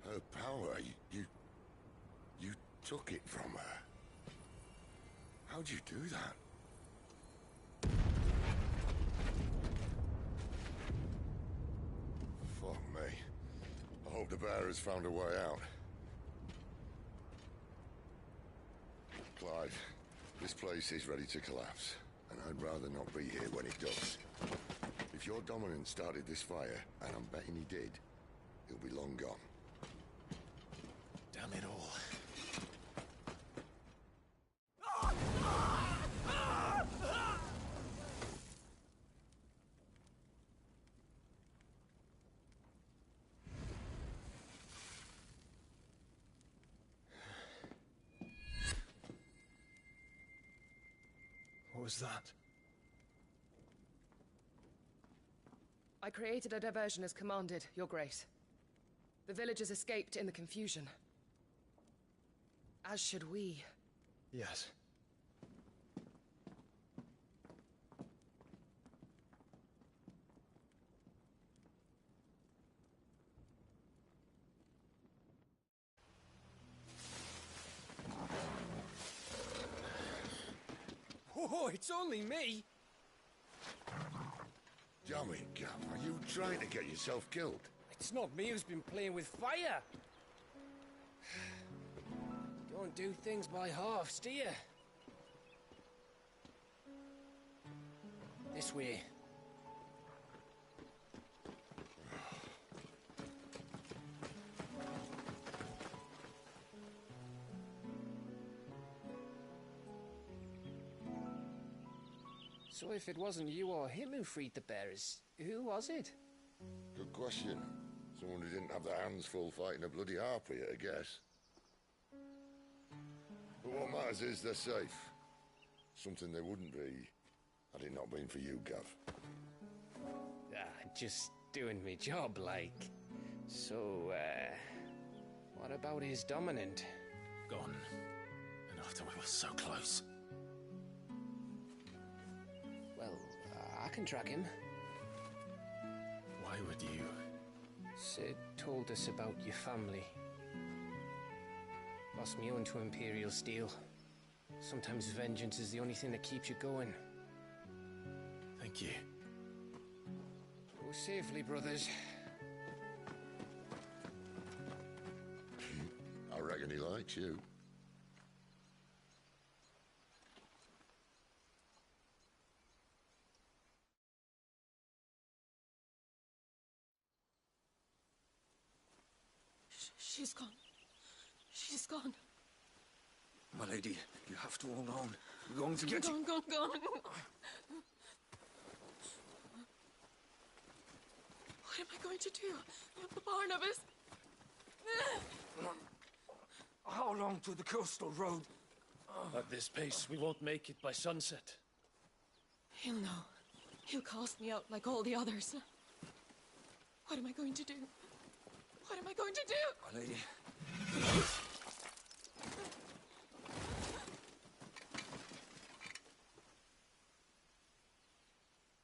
Her power, you took it from her. How'd you do that? Fuck me. I hope the bearer's found a way out. Clive, this place is ready to collapse, and I'd rather not be here when it does. If your dominant started this fire, and I'm betting he did, he'll be long gone. Damn it all. What was that? I created a diversion as commanded, Your Grace. The villagers escaped in the confusion. As should we. Yes. Oh, it's only me! Damn it, Gav, are you trying to get yourself killed? It's not me who's been playing with fire! Don't do things by halves, do you? This way. So if it wasn't you or him who freed the bearers, who was it? Good question. Someone who didn't have their hands full fighting a bloody harpy, I guess. But what matters is they're safe. Something they wouldn't be, had it not been for you, Gav. Just doing me job, like. So, what about his dominant? Gone. And after we were so close. Well, I can track him. Why would you? Sid told us about your family. Lost me own to Imperial Steel. Sometimes vengeance is the only thing that keeps you going. Thank you. Go safely, brothers. I reckon he likes you. She's gone. She's gone. My lady, you have to hold on. We're going to get you. Gone. What am I going to do? Barnabas? How long to the coastal road? At this pace, we won't make it by sunset. He'll know. He'll cast me out like all the others. What am I going to do? What am I going to do? My lady.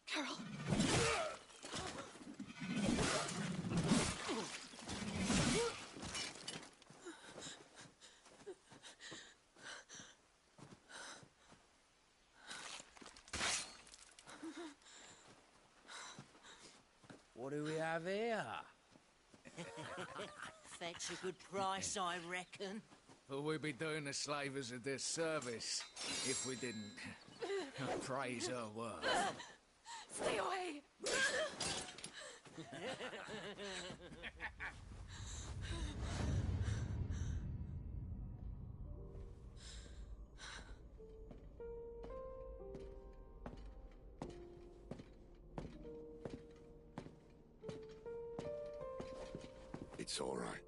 Carol. What do we have here? Fetch a good price, I reckon. Well, we'd be doing the slavers a disservice if we didn't praise her work. Stay away! It's all right.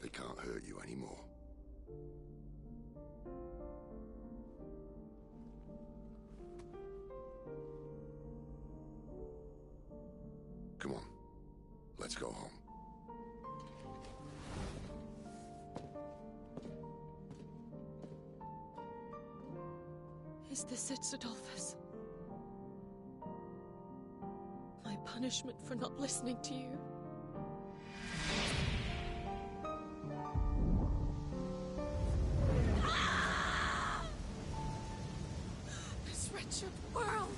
They can't hurt you anymore. Come on. Let's go home. Is this it, Adolphus? My punishment for not listening to you? This wretched world!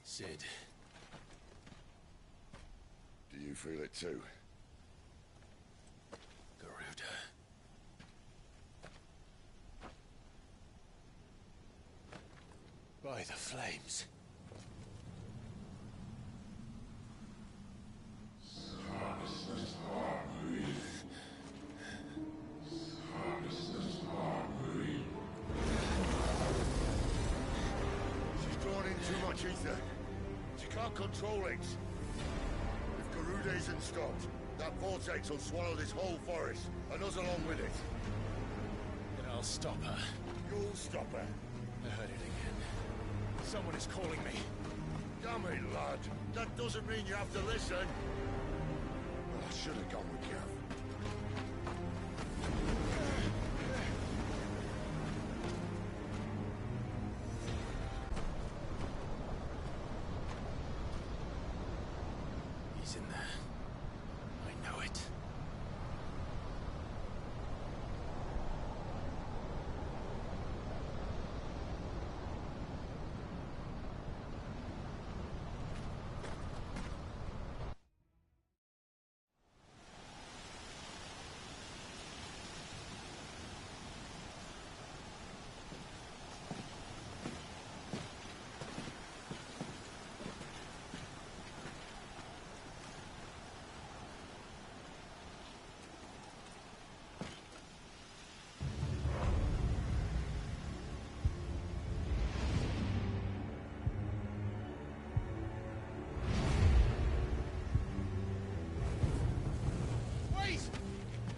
Sid. Do you feel it too? Garuda. By the flames. She's drawn in too much ether. She can't control it. If Garuda isn't stopped, that vortex will swallow this whole forest, and us along with it. Then I'll stop her. You'll stop her. I heard it again. Someone is calling me. Damn it, lad. That doesn't mean you have to listen. Well, I should have gone with Gav. He's in there. I know it.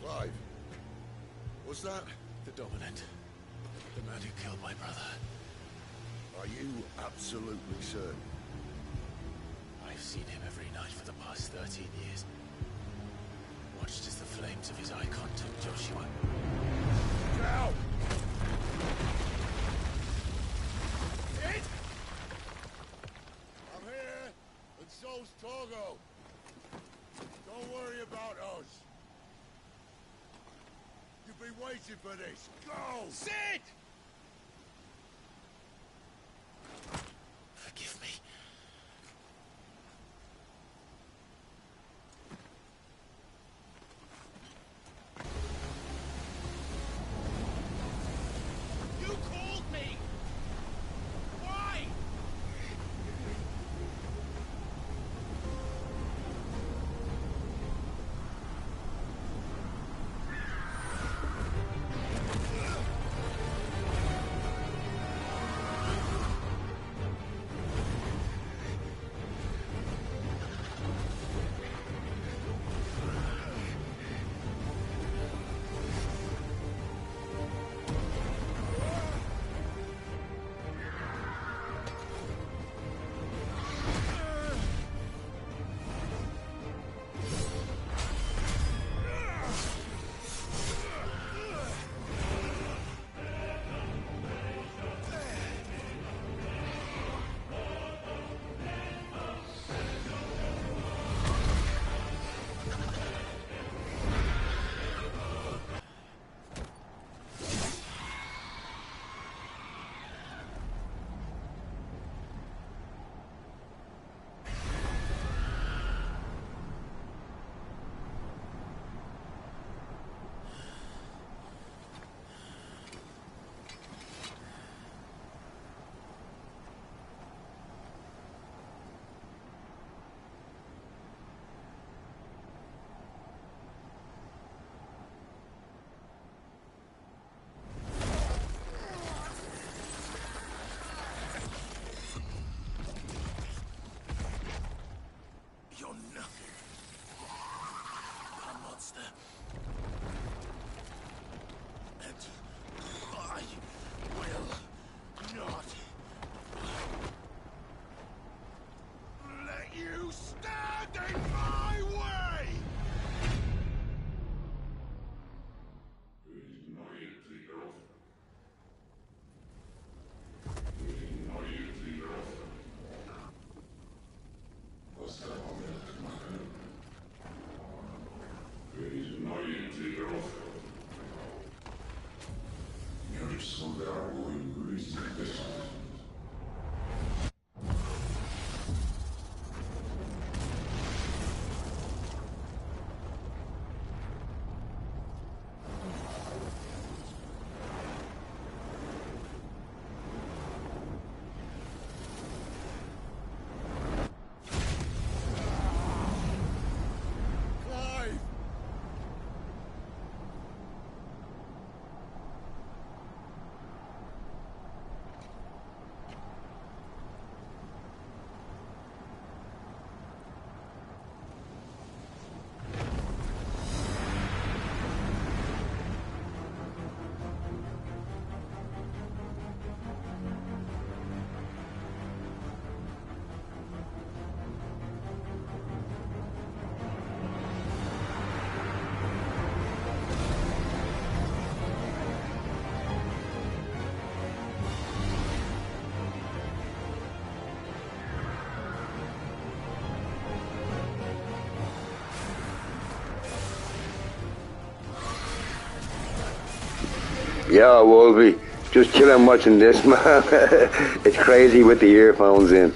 Clive. Was that? The Dominant. The man who killed my brother. Are you absolutely certain? I've seen him every night for the past 13 years. Watched as the flames of his icon took Joshua. Now! It! I'm here, and so's Torgo. Don't worry about us. You've been waiting for this. Go! Sid! Forgive me. You called me! Why? Yeah, Wolvie. Just chilling watching this, man. It's crazy with the earphones in.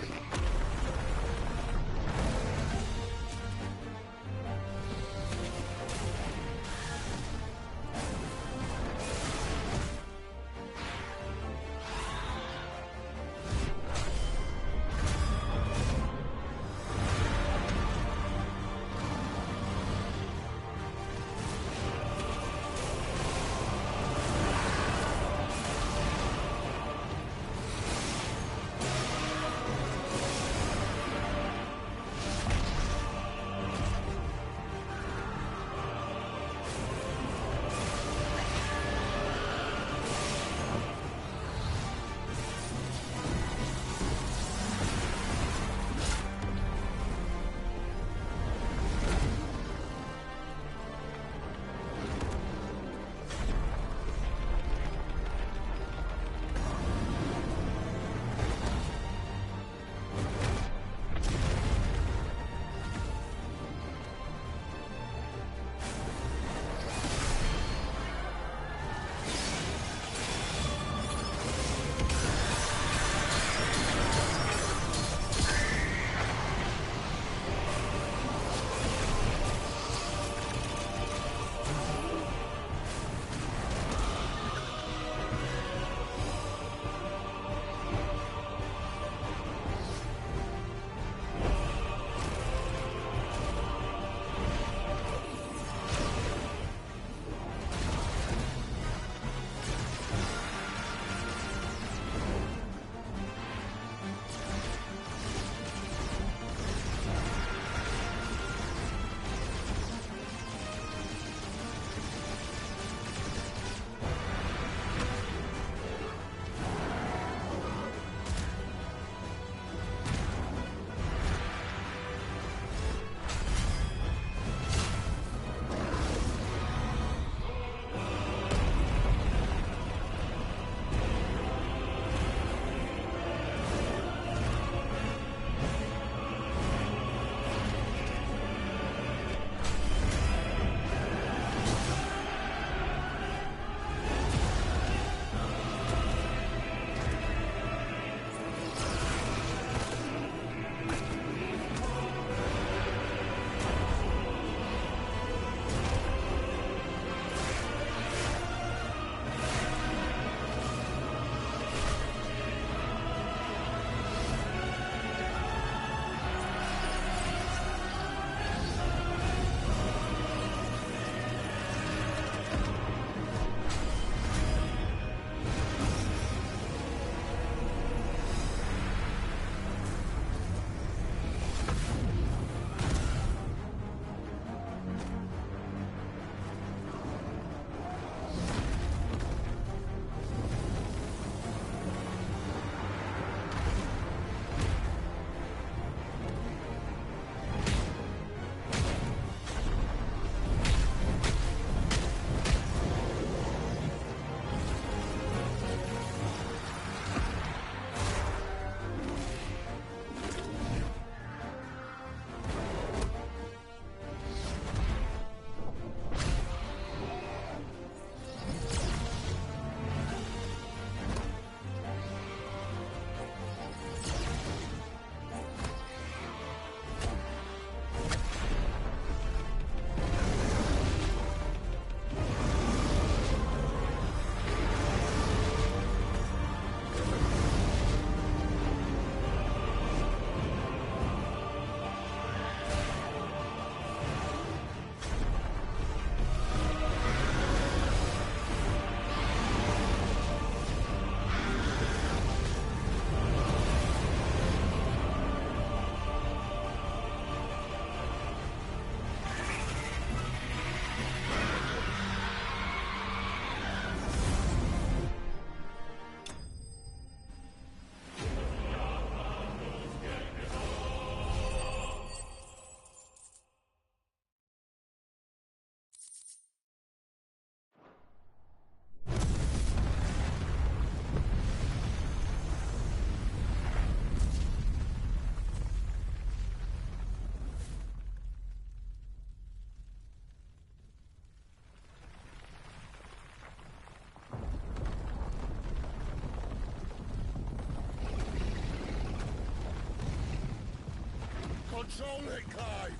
Control it, Clive!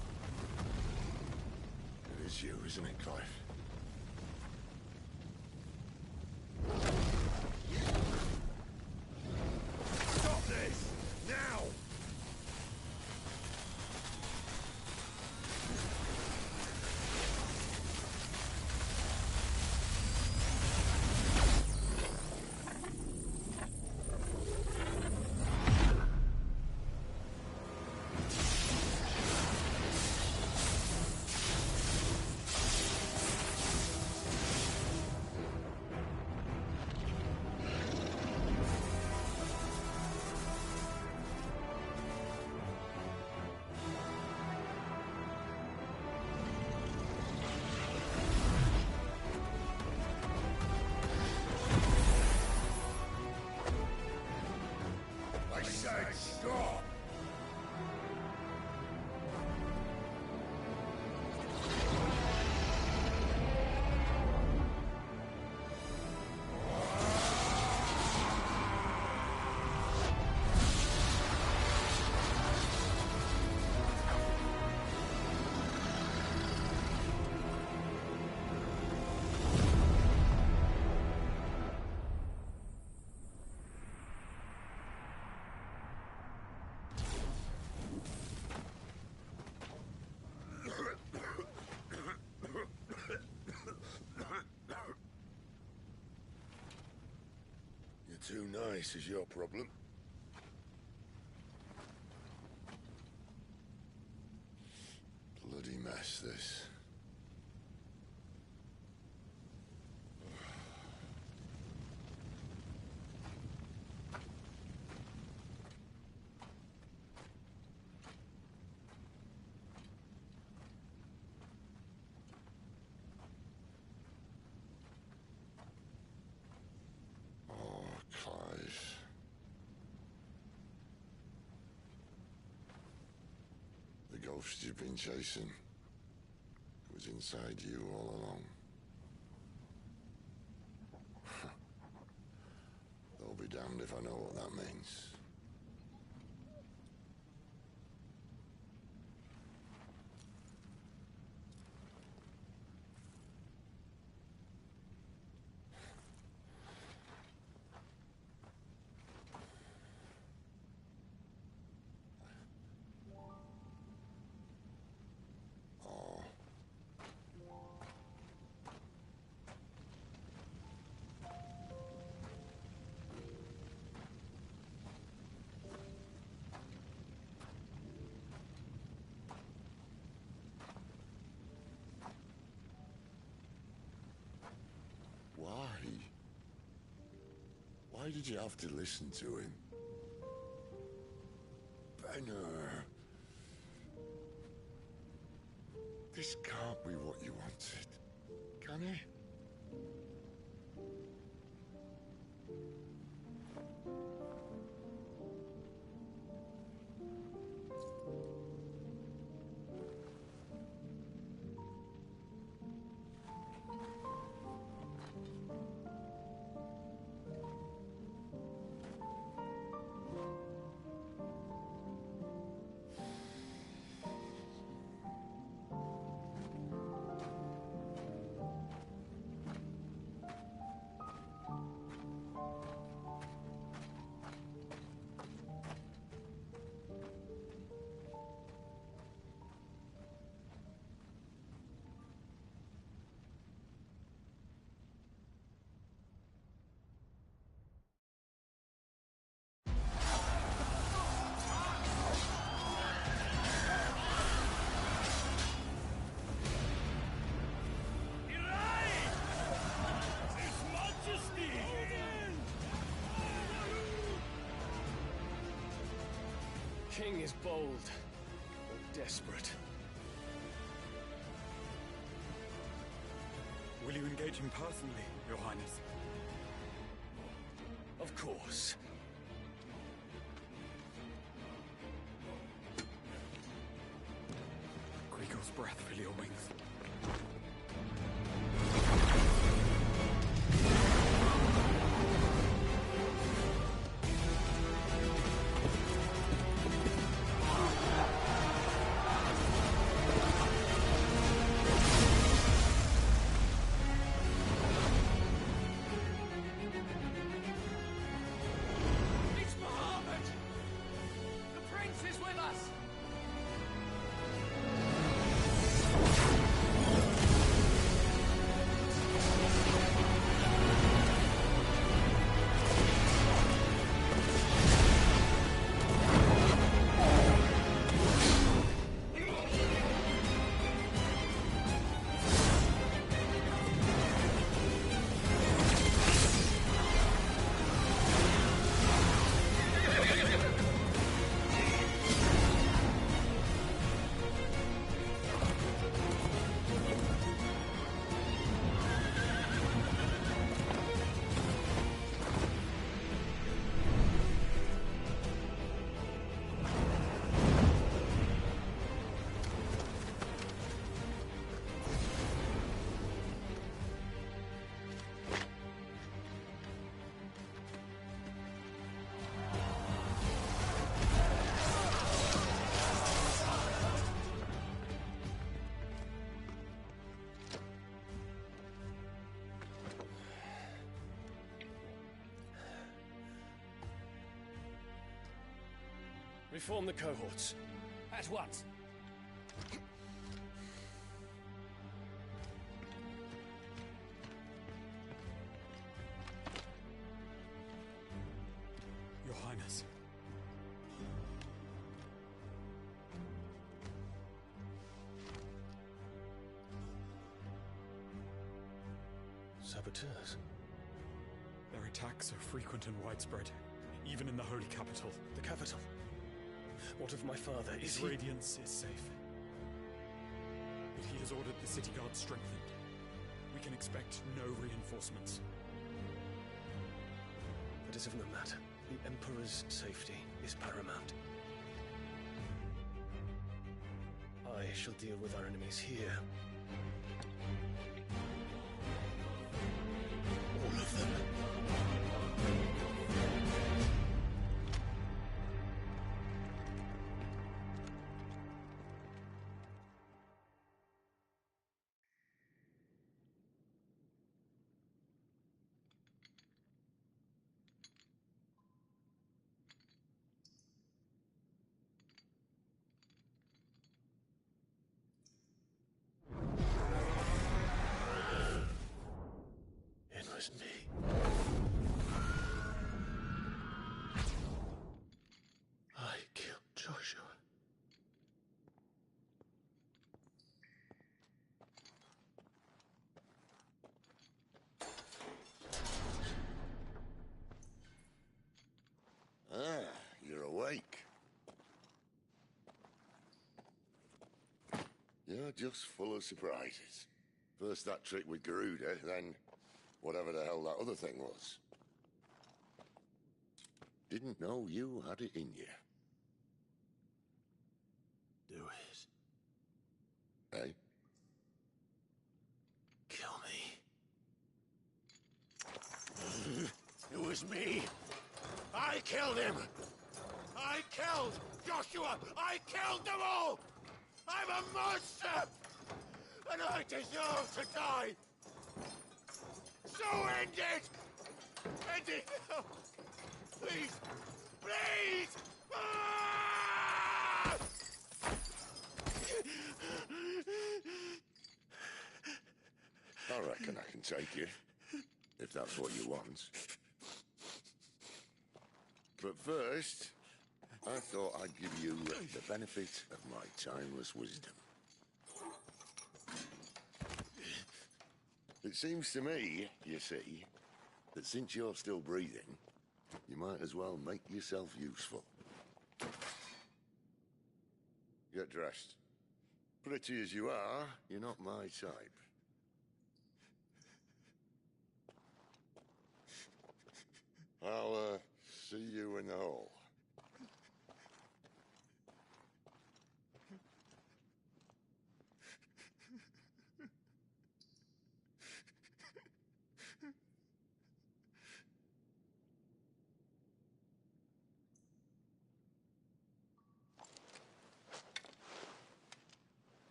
It is you, isn't it, Clive? Stop this! Now! I said stop! You're too nice is your problem. Bloody mess, this. Clive. The ghost you've been chasing was inside you all along. I'll be damned if I know what that means. Why did you have to listen to him? Benner. This can't be what you wanted, can it? King is bold, or desperate. Will you engage him personally, Your Highness? Of course. Greagle's breath fill your wings. Reform the cohorts. At once. Your Highness. Saboteurs? Their attacks are frequent and widespread, even in the holy capital. The capital? What of my father? His radiance is safe. But he has ordered the city guard strengthened. We can expect no reinforcements. That is of no matter. The Emperor's safety is paramount. I shall deal with our enemies here. All of them. It was me. I killed Joshua. Ah, you're awake. You're just full of surprises. First that trick with Garuda, then whatever the hell that other thing was. Didn't know you had it in you. Do it. Hey? Kill me. It was me. I killed him. I killed Joshua. I killed them all. I'm a monster. And I deserve to die. So end it. End it now. Please. Please. Ah! I reckon I can take you, if that's what you want. But first, I thought I'd give you the benefit of my timeless wisdom. It seems to me, you see, that since you're still breathing, you might as well make yourself useful. Get dressed. Pretty as you are, you're not my type. I'll, see you in the hall.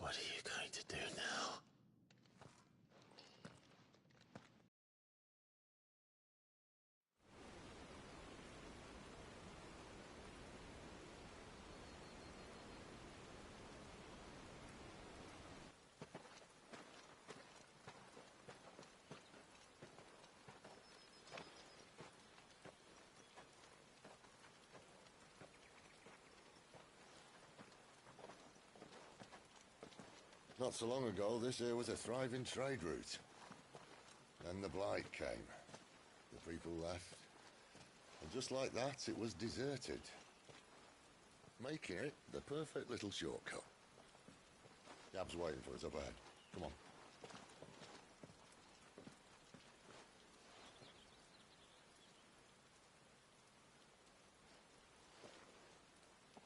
What are you going to do now? Not so long ago, this here was a thriving trade route. Then the Blight came. The people left. And just like that, it was deserted. Making it the perfect little shortcut. Gab's waiting for us up ahead. Come on.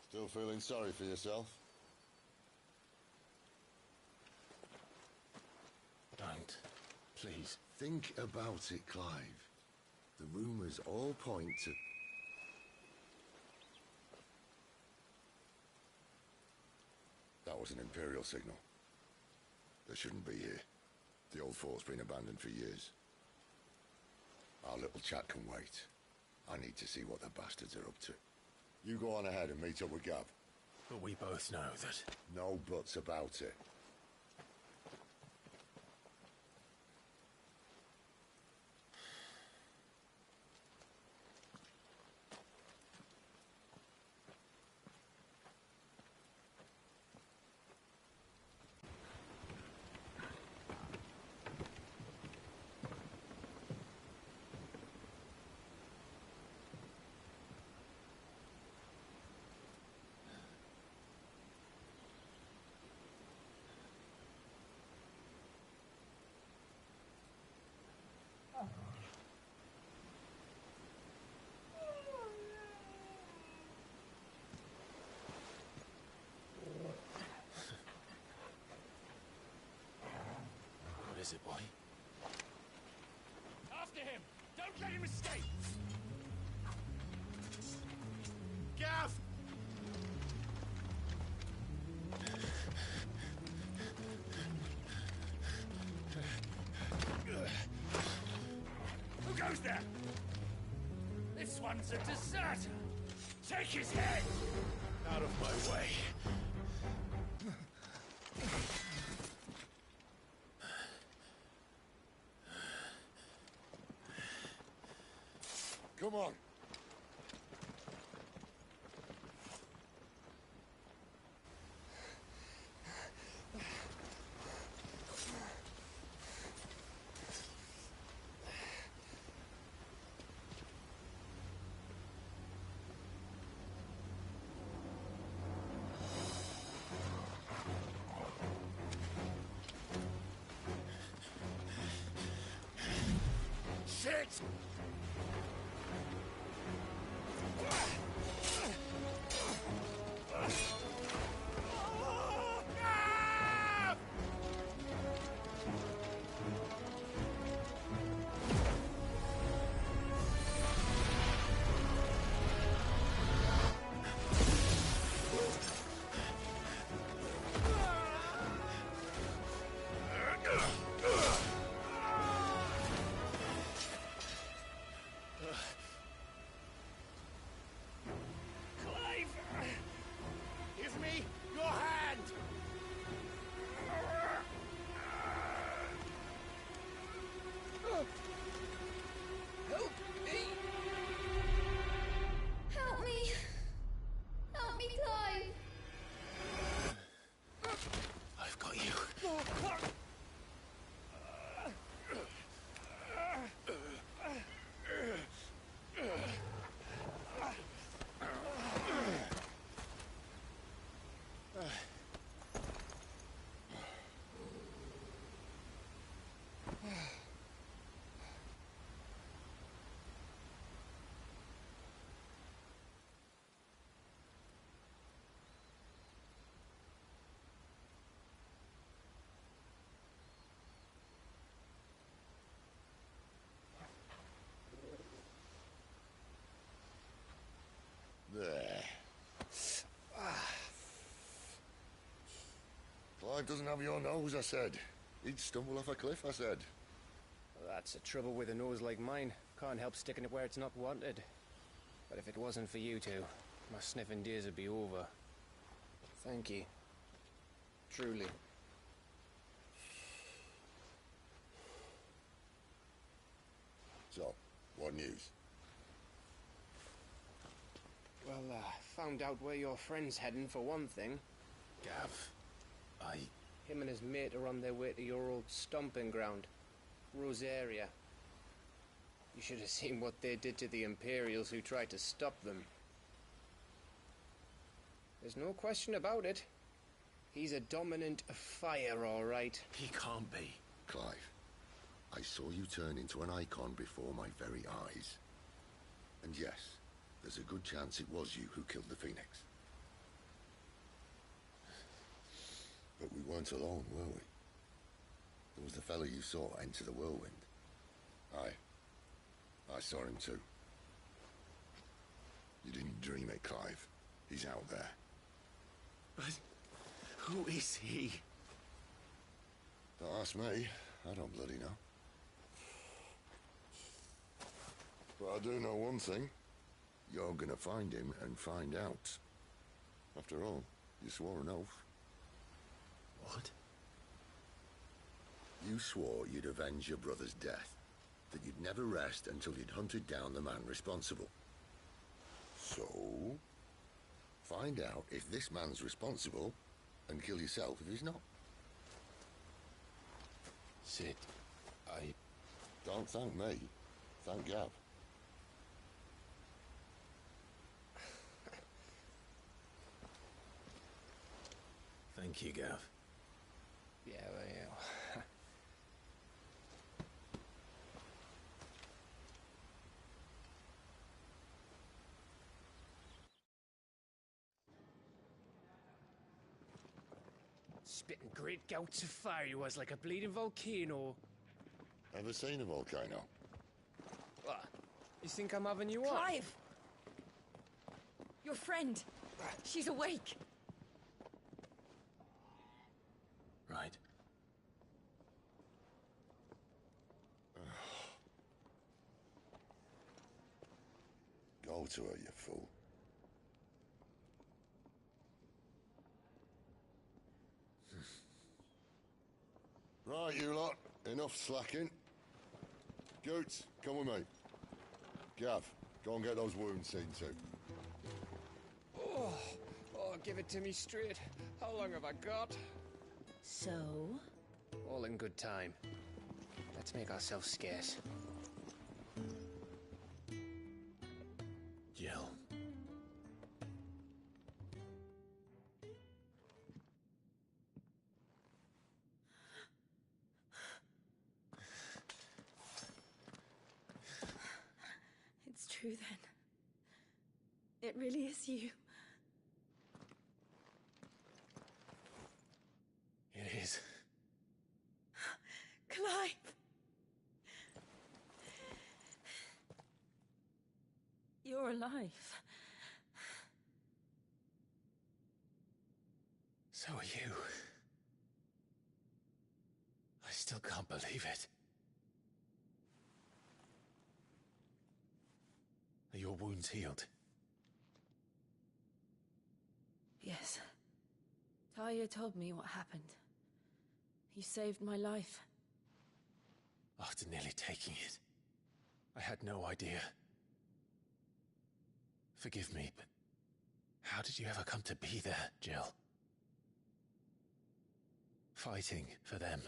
Still feeling sorry for yourself? Don't. Please. Think about it, Clive. The rumours all point to... Imperial signal. They shouldn't be here. The old fort's been abandoned for years. Our little chat can wait. I need to see what the bastards are up to. You go on ahead and meet up with Gav. But we both know that... No buts about it. What is it, boy? After him! Don't let him escape! Gav! Who goes there? This one's a deserter! Take his head! Out of my way. Come on. Shit! Give me your hand! Help me! Help me! Help me, Clive! I've got you. There. Clive doesn't have your nose, I said. He'd stumble off a cliff, I said. Well, that's the trouble with a nose like mine. Can't help sticking it where it's not wanted. But if it wasn't for you two, my sniffing days would be over. Thank you. Truly. So, what news? Well, found out where your friend's heading, for one thing. Gav, Him and his mate are on their way to your old stomping ground, Rosaria. You should have seen what they did to the Imperials who tried to stop them. There's no question about it. He's a dominant of fire, all right. he can't be. Clive, I saw you turn into an icon before my very eyes. And yes, there's a good chance it was you who killed the Phoenix. But we weren't alone, were we? There was the fellow you saw enter the whirlwind. I saw him too. You didn't dream it, Clive. He's out there. But Who is he? Don't ask me. I don't bloody know. But I do know one thing. You're gonna find him and find out. After all, you swore an oath. What? You swore you'd avenge your brother's death. That you'd never rest until you'd hunted down the man responsible. So, find out if this man's responsible and kill yourself if he's not. Sid, I... Don't thank me. Thank Gav. Thank you, Gav. Yeah, well, yeah. Spitting great gouts of fire he was, like a bleeding volcano. Ever seen a volcano? What? You think I'm having you on? Clive! Your friend. She's awake. Right. Go to her, you fool. Right, you lot. Enough slacking. Goots, come with me. Gav, go and get those wounds seen to. Oh, give it to me straight. How long have I got? So? All in good time. Let's make ourselves scarce. Jill. It's true then. It really is you. It is. Clive! You're alive. So are you. I still can't believe it. Are your wounds healed? Yes. Talia told me what happened. You saved my life. After nearly taking it, I had no idea. Forgive me, but how did you ever come to be there, Jill? Fighting for them.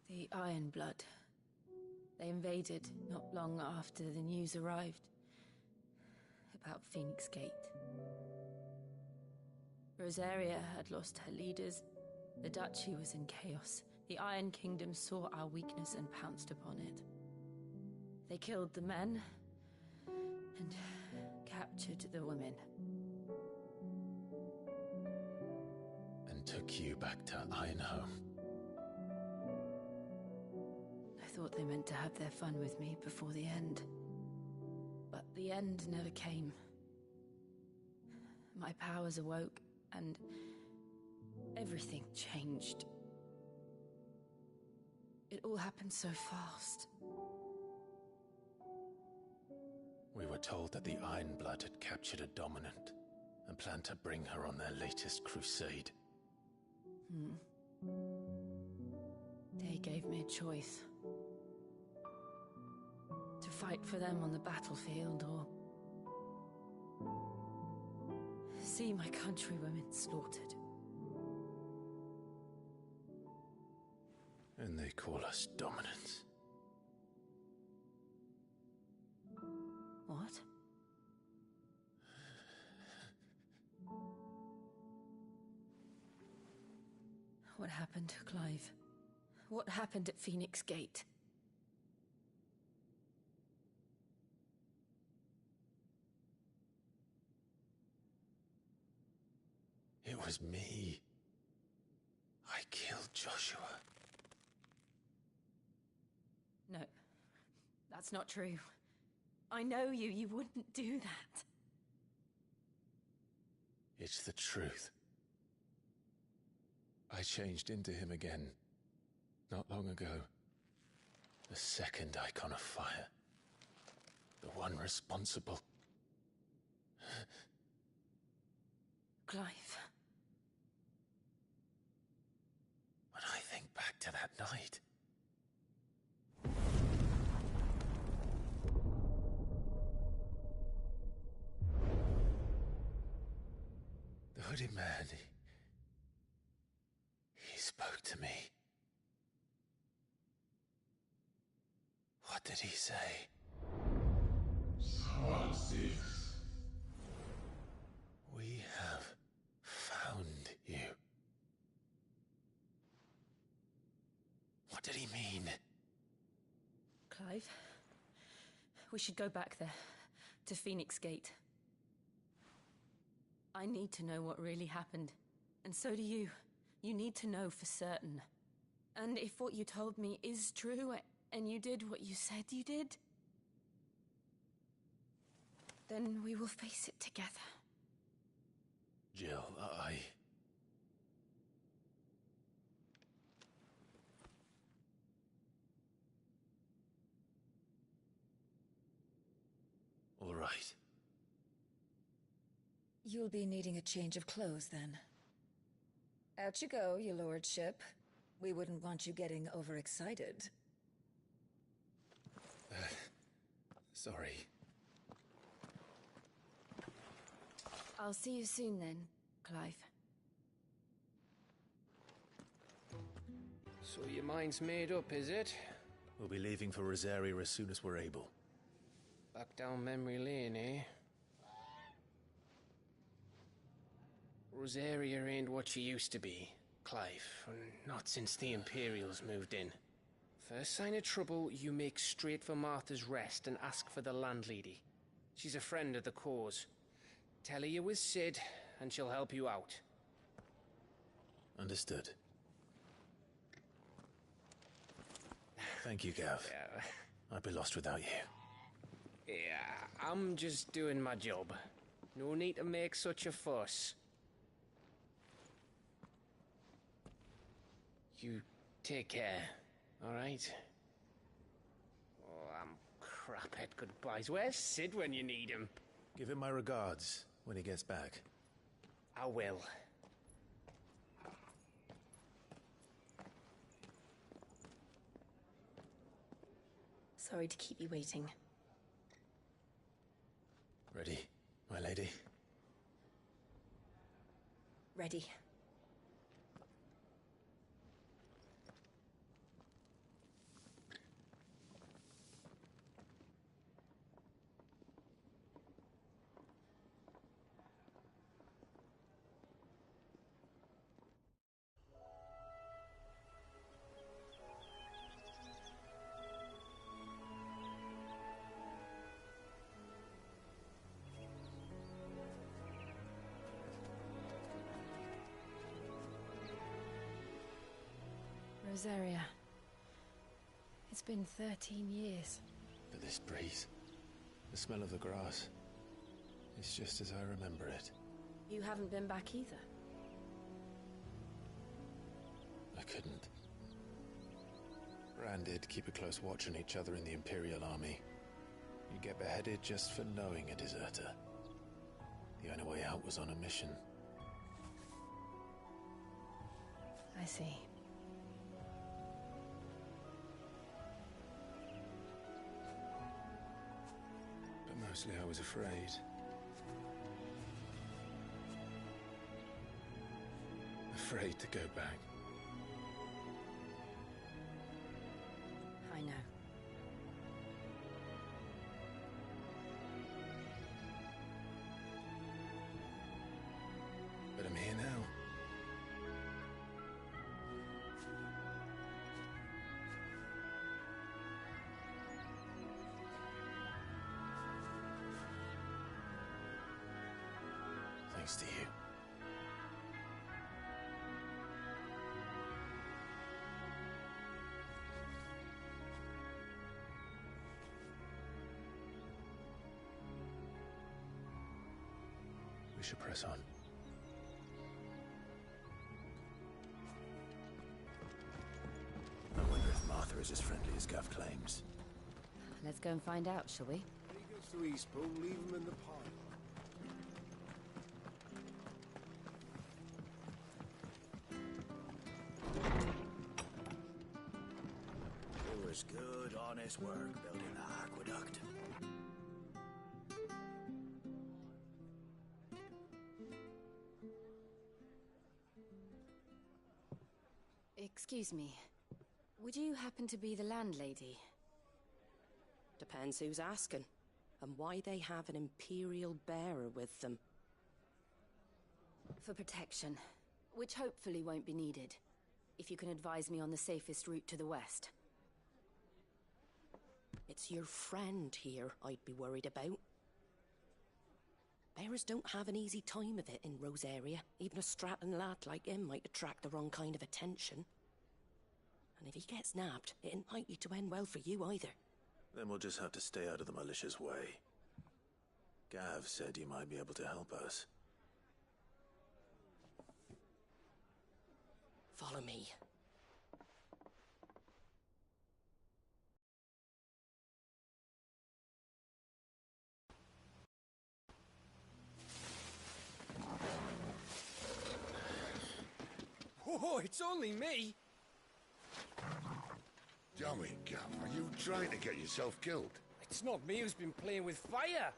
The Iron Blood. They invaded not long after the news arrived about Phoenix Gate. Rosaria had lost her leaders. The Duchy was in chaos. The Iron Kingdom saw our weakness and pounced upon it. They killed the men and captured the women. And took you back to Ironhome. I thought they meant to have their fun with me before the end. But the end never came. My powers awoke, and everything changed. It all happened so fast. We were told that the Iron Blood had captured a dominant and planned to bring her on their latest crusade. They gave me a choice. To fight for them on the battlefield, or see my countrywomen slaughtered. And they call us dominants. What? What happened to Clive? What happened at Phoenix Gate? It was me. I killed Joshua. No, that's not true. I know you. You wouldn't do that. It's the truth. I changed into him again, not long ago. The second icon of fire. The one responsible. Clive. When I think back to that night... The hooded man, he spoke to me. What did he say? Psalm 6. We have found you. What did he mean? Clive, we should go back there, to Phoenix Gate. I need to know what really happened, and so do you. You need to know for certain. And if what you told me is true, and you did what you said you did, then we will face it together. Jill, All right. You'll be needing a change of clothes, then. Out you go, your lordship. We wouldn't want you getting overexcited. Sorry. I'll see you soon, then, Clive. So your mind's made up, is it? We'll be leaving for Rosaria as soon as we're able. Back down memory lane, eh? Rosaria ain't what she used to be, Clive. Not since the Imperials moved in. First sign of trouble, you make straight for Martha's Rest and ask for the landlady. She's a friend of the cause. Tell her you was Sid, and she'll help you out. Understood. Thank you, Gav. Yeah. I'd be lost without you. Yeah, I'm just doing my job. No need to make such a fuss. You take care, alright? Oh, I'm crap at goodbyes. Where's Sid when you need him? Give him my regards when he gets back. I will. Sorry to keep you waiting. Ready, my lady? Ready. Rosaria. It's been 13 years. But this breeze, the smell of the grass, it's just as I remember it. You haven't been back either. I couldn't. Rand did keep a close watch on each other in the Imperial Army. You get beheaded just for knowing a deserter. The only way out was on a mission. I see. But mostly I was afraid. Afraid to go back. I know. But I'm here now. Thanks to you. We should press on. is as friendly as Gav claims. Let's go and find out, shall we? When he gets to Eastbourne, leave him in the pile. It was good, honest work building the aqueduct. Excuse me. Would you happen to be the landlady? Depends who's asking, and why they have an Imperial bearer with them. For protection, which hopefully won't be needed. If you can advise me on the safest route to the west. It's your friend here I'd be worried about. Bearers don't have an easy time of it in Rose area. Even a Stratton lad like him might attract the wrong kind of attention. And if he gets nabbed, it ain't likely to end well for you either. Then we'll just have to stay out of the malicious way. Gav said you might be able to help us. Follow me. Oh, it's only me! Damn it, Gav, are you trying to get yourself killed? It's not me who's been playing with fire!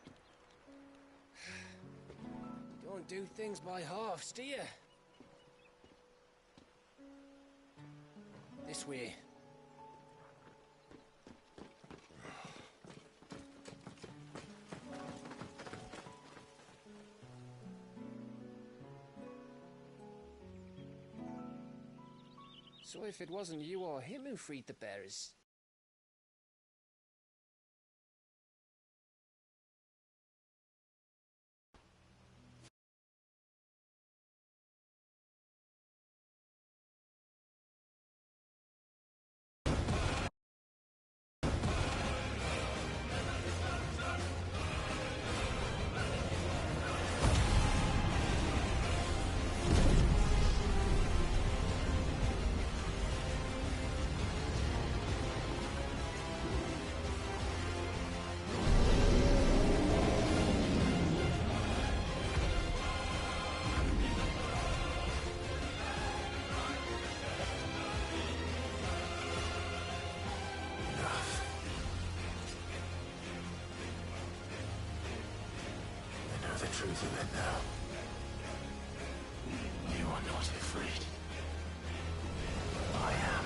Don't do things by halves, do you? This way. So if it wasn't you or him who freed the bearers, The truth of it now. You are not afraid. I am.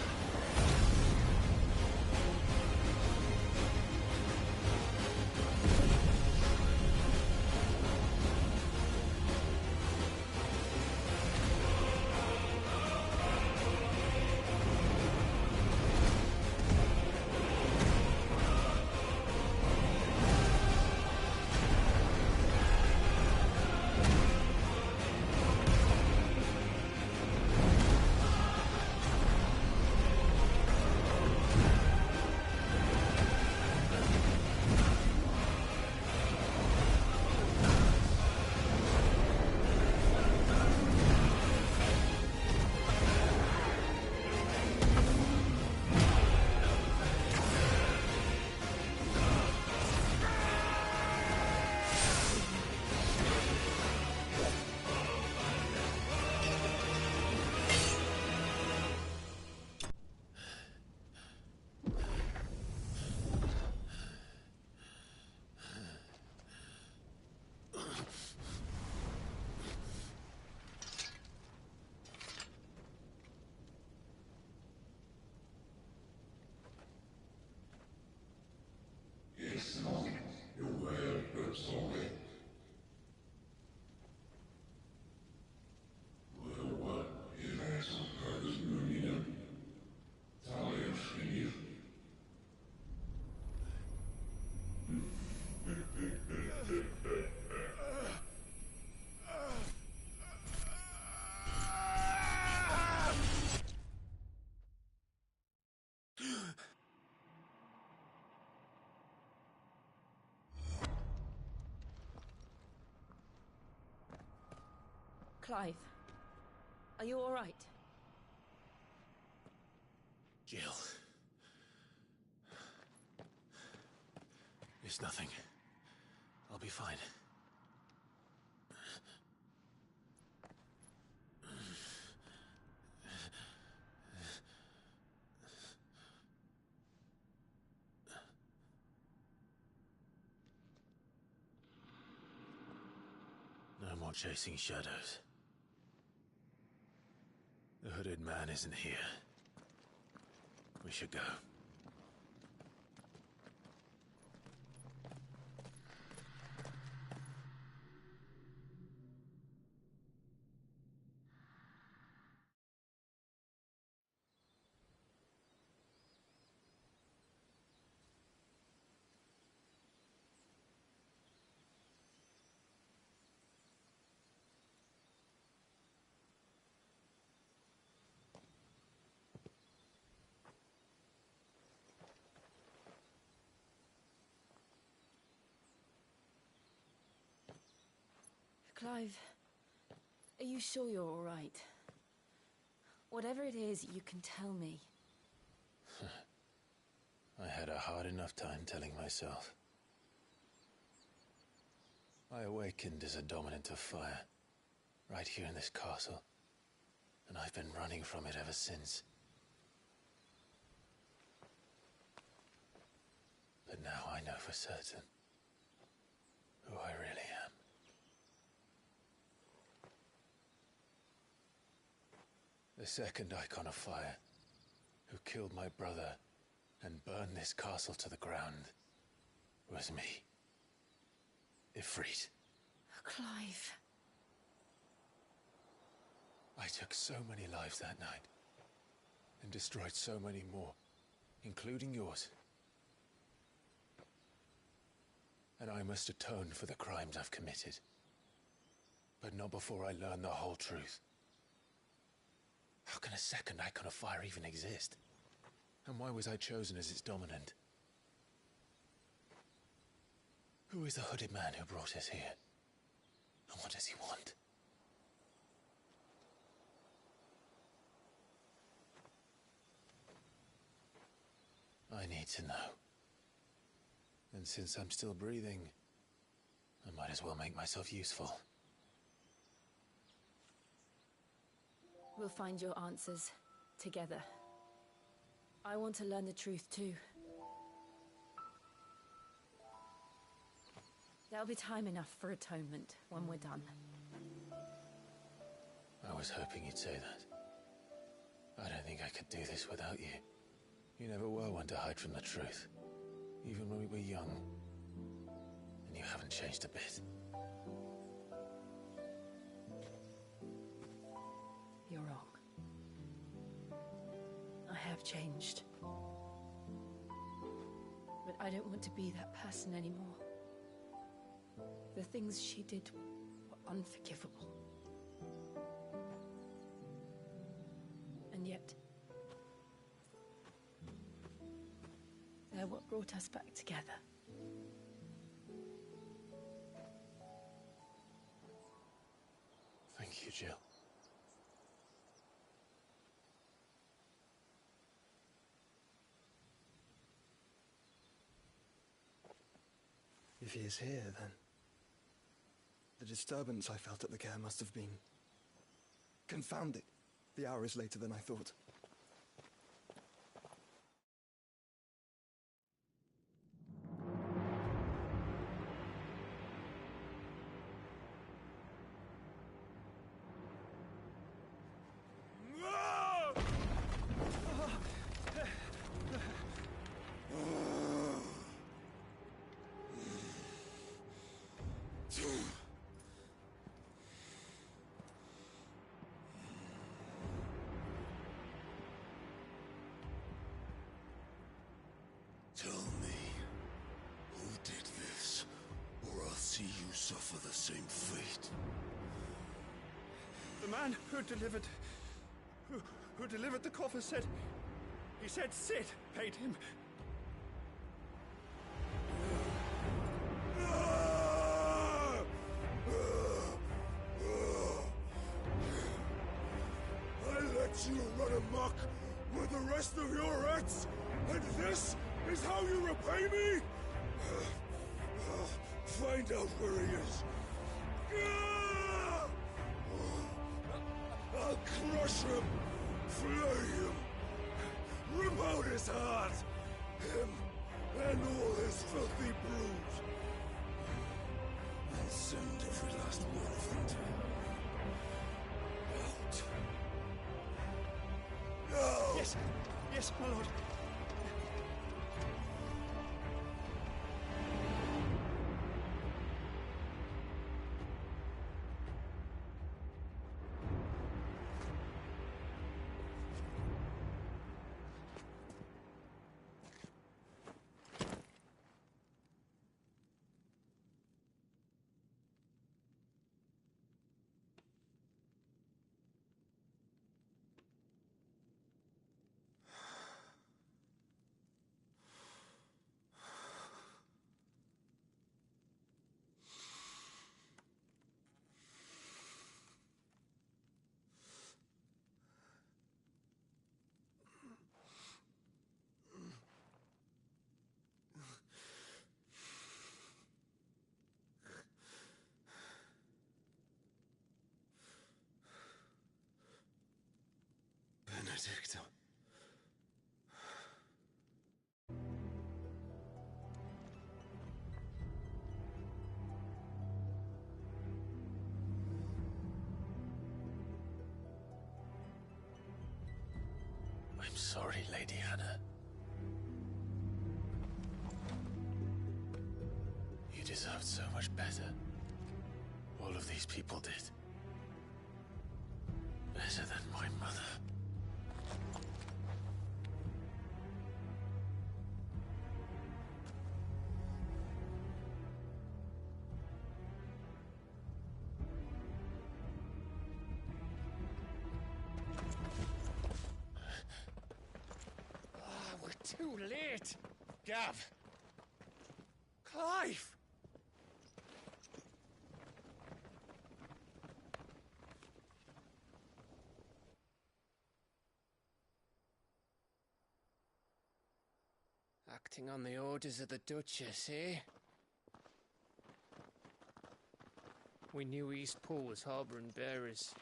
Clive, are you all right? Jill, It's nothing. I'll be fine. No more chasing shadows. The hooded man isn't here. We should go. Clive, are you sure you're all right? Whatever it is, you can tell me. I had a hard enough time telling myself. I awakened as a dominant of fire, right here in this castle, and I've been running from it ever since. But now I know for certain who I really am. The second icon of fire, who killed my brother and burned this castle to the ground, was me. Ifrit. Clive. I took so many lives that night, and destroyed so many more, including yours. And I must atone for the crimes I've committed. But not before I learn the whole truth. How can a second icon of fire even exist? And why was I chosen as its dominant? Who is the hooded man who brought us here? And what does he want? I need to know. And since I'm still breathing, I might as well make myself useful. We'll find your answers together. I want to learn the truth too. There'll be time enough for atonement when we're done. I was hoping you'd say that. I don't think I could do this without you. You never were one to hide from the truth, even when we were young. And you haven't changed a bit. You're wrong. I have changed. But I don't want to be that person anymore. The things she did were unforgivable. And yet, they're what brought us back together. Thank you, Jill. If he is here, then the disturbance I felt at the care must have been confounded. The hour is later than I thought. Tell me, who did this, or I'll see you suffer the same fate. The man who delivered the coffer said... He said Sid paid him. I let you run amok with the rest of your rats, and this is how you repay me? Find out where he is. I'll crush him, flay him, rip out his heart, him and all his filthy brood, and send every last one of them to out. No! Yes, yes, my lord. Benedicta. I'm sorry, Lady Hannah. You deserved so much better. All of these people did. Better than my mother. We're too late. Gav. Clive. Acting on the orders of the Duchess, eh? We knew East Pool was harbouring bearers.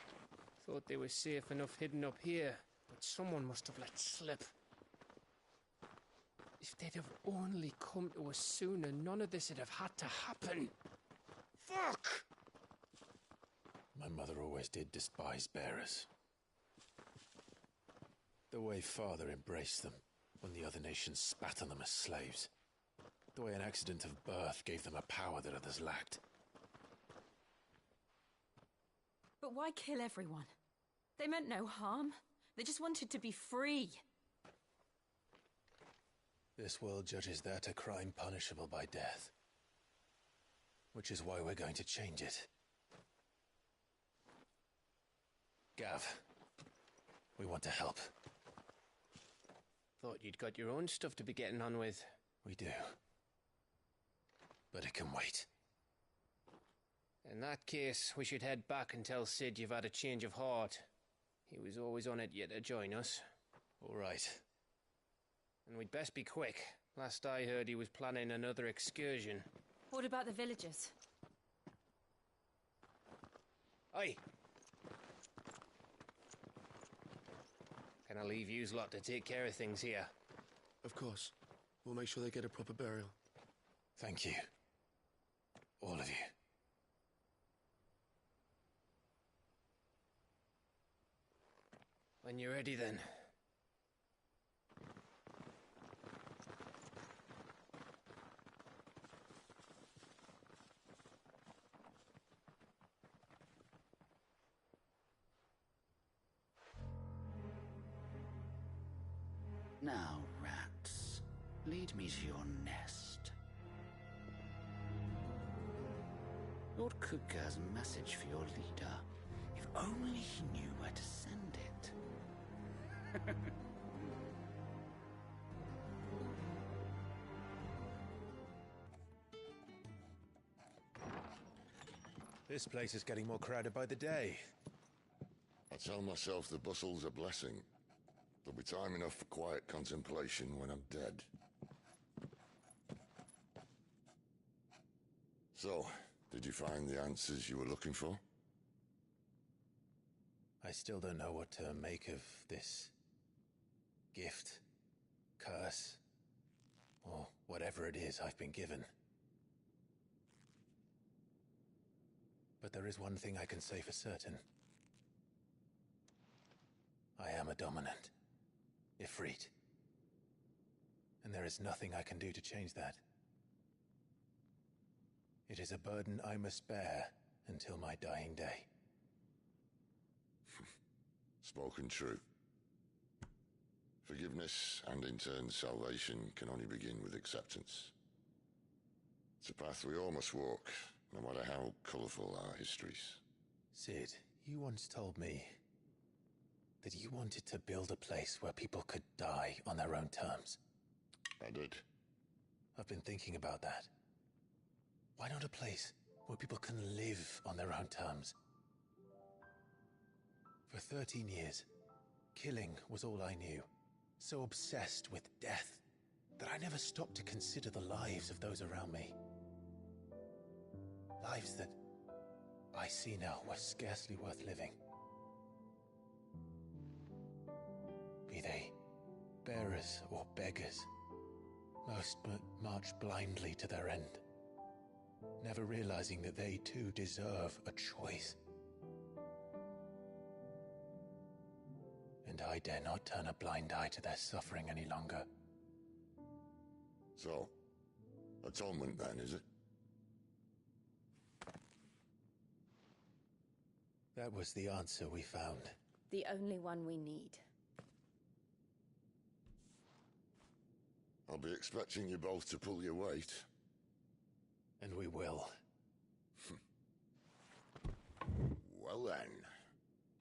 Thought they were safe enough hidden up here, but someone must have let slip. If they'd have only come to us sooner, none of this would have had to happen. Fuck! My mother always did despise bearers. The way Father embraced them when the other nations spat on them as slaves. The way an accident of birth gave them a power that others lacked. But why kill everyone? They meant no harm. They just wanted to be free. This world judges that a crime punishable by death. Which is why we're going to change it. Gav, we want to help. Thought you'd got your own stuff to be getting on with. We do. But it can wait. In that case, we should head back and tell Sid you've had a change of heart. He was always on it yet to join us. All right. And we'd best be quick. Last I heard, he was planning another excursion. What about the villagers? Aye. Can I leave yous lot to take care of things here? Of course. We'll make sure they get a proper burial. Thank you. All of you. When you're ready, then. Now, rats, lead me to your nest. Lord Kupka has a message for your leader. If only he knew where to send it. This place is getting more crowded by the day. I tell myself the bustle's a blessing. There'll be time enough for quiet contemplation when I'm dead. So, did you find the answers you were looking for? I still don't know what to make of this gift, curse, or whatever it is I've been given. But there is one thing I can say for certain. I am a dominant, Ifrit. And there is nothing I can do to change that. It is a burden I must bear until my dying day. Spoken true. Forgiveness and in turn salvation can only begin with acceptance. It's a path we all must walk, no matter how colourful our histories. Sid, you once told me that you wanted to build a place where people could die on their own terms. I did. I've been thinking about that. Why not a place where people can live on their own terms? For 13 years, killing was all I knew. So obsessed with death that I never stopped to consider the lives of those around me. Lives that I see now were scarcely worth living. Be they bearers or beggars, most march blindly to their end, never realizing that they too deserve a choice. And I dare not turn a blind eye to their suffering any longer. So, atonement then, is it? That was the answer we found. The only one we need. I'll be expecting you both to pull your weight. And we will. Well then,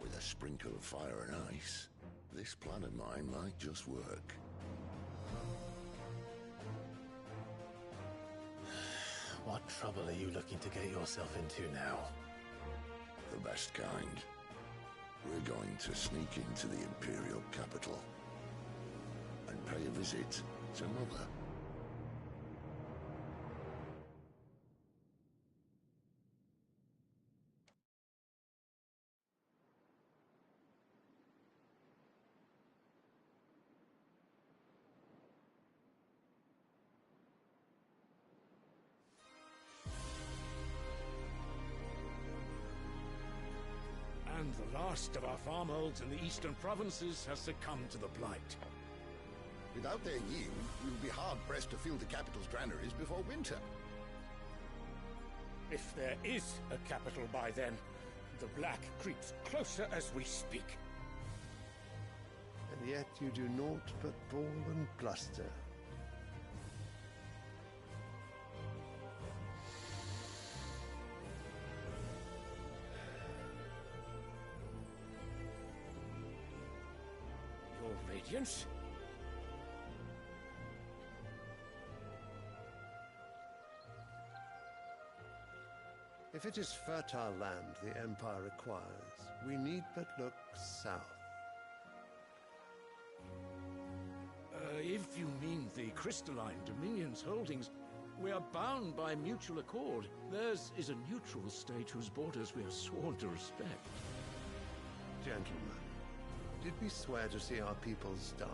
with a sprinkle of fire and ice, this plan of mine might just work. What trouble are you looking to get yourself into now? The best kind. We're going to sneak into the Imperial capital and pay a visit to Mother. And the last of our farmholds in the eastern provinces has succumbed to the blight. Without their yield, we'll be hard-pressed to fill the capital's granaries before winter. If there is a capital by then, the black creeps closer as we speak. And yet you do naught but bawl and bluster. Your Radiance? If it is fertile land the Empire requires, we need but look south. If you mean the crystalline Dominion's holdings, we are bound by mutual accord. Theirs is a neutral state whose borders we are sworn to respect. Gentlemen, did we swear to see our people starve?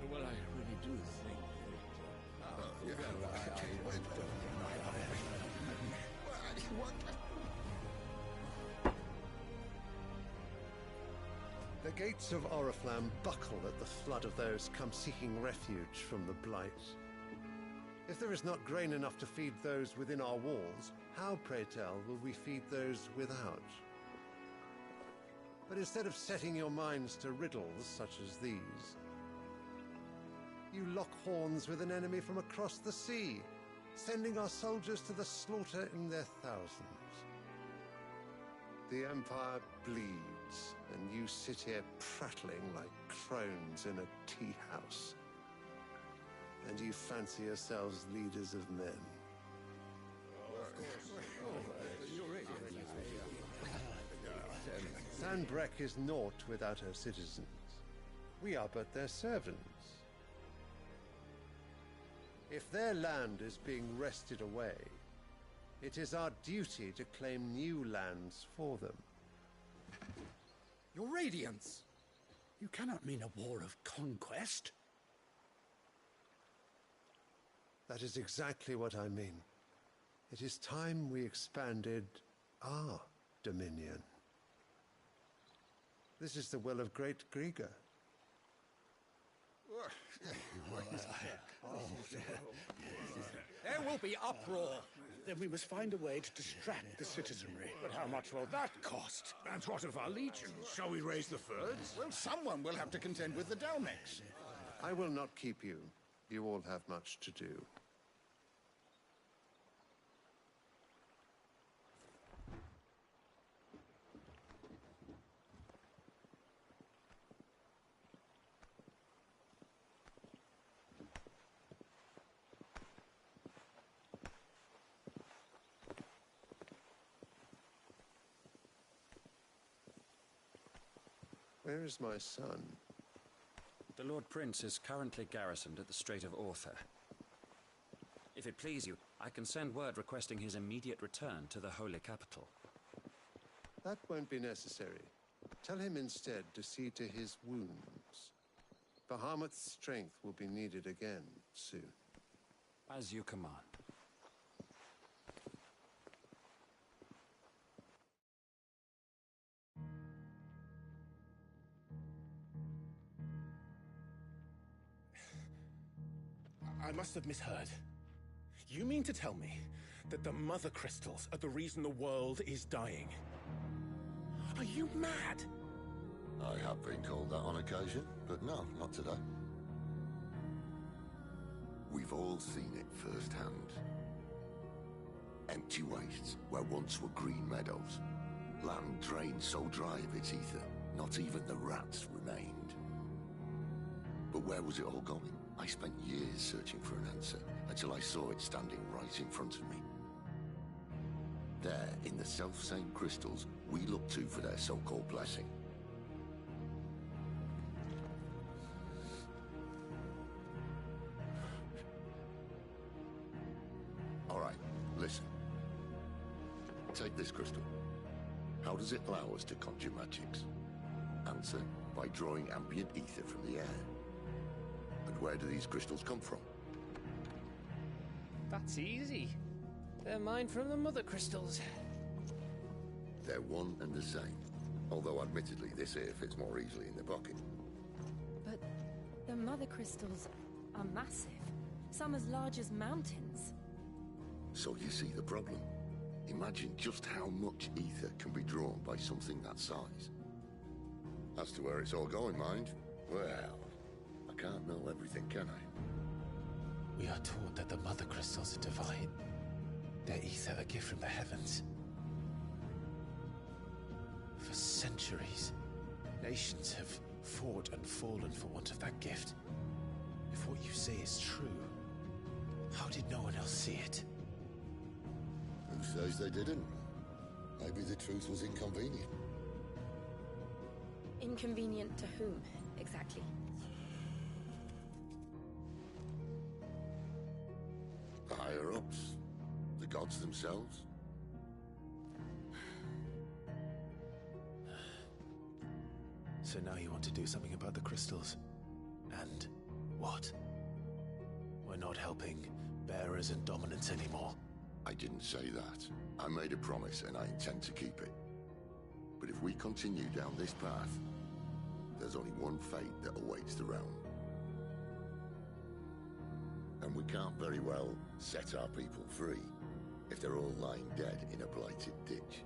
Well, I really do think The gates of Oriflamme buckle at the flood of those come seeking refuge from the blight. If there is not grain enough to feed those within our walls, how, pray tell, will we feed those without? But instead of setting your minds to riddles such as these, you lock horns with an enemy from across the sea, sending our soldiers to the slaughter in their thousands. The Empire bleeds, and you sit here prattling like crones in a tea house. And you fancy yourselves leaders of men. Sanbreque is naught without her citizens. We are but their servants. If their land is being wrested away, It is our duty to claim new lands for them. Your Radiance! You cannot mean a war of conquest. That is exactly what I mean. It is time we expanded our dominion. This is the will of great Grieger. There will be uproar. Then we must find a way to distract the citizenry. But how much will that cost? And what of our legions? Shall we raise the furs? Well, someone will have to contend with the Dalmex. I will not keep you. You all have much to do. Where is my son? The Lord Prince is currently garrisoned at the Strait of Author. If it please you, I can send word requesting his immediate return to the Holy Capital. That won't be necessary. Tell him instead to see to his wounds. Bahamut's strength will be needed again soon. As you command. I must have misheard. You mean to tell me that the Mother Crystals are the reason the world is dying? Are you mad? I have been called that on occasion, but no, not today. We've all seen it firsthand. Empty wastes where once were green meadows. Land drained so dry of its ether, not even the rats remained. But where was it all going? I spent years searching for an answer, until I saw it standing right in front of me. There, in the self-same crystals we look to for their so-called blessing. All right, listen. Take this crystal. How does it allow us to conjure magics? Answer, by drawing ambient ether from the air. And where do these crystals come from? That's easy. They're mine from the Mother Crystals. They're one and the same. Although admittedly this here fits more easily in the pocket. But the Mother Crystals are massive. Some as large as mountains. So you see the problem. Imagine just how much ether can be drawn by something that size. As to where it's all going, mind, well, I can't know everything, can I? We are taught that the Mother Crystals are divine. Their ether a gift from the heavens. For centuries, nations have fought and fallen for want of that gift. If what you say is true, how did no one else see it? Who says they didn't? Maybe the truth was inconvenient. Inconvenient to whom, exactly? The higher-ups? The gods themselves? So now you want to do something about the crystals? And what? We're not helping bearers and dominants anymore. I didn't say that. I made a promise and I intend to keep it. But if we continue down this path, there's only one fate that awaits the realm. And we can't very well set our people free if they're all lying dead in a blighted ditch.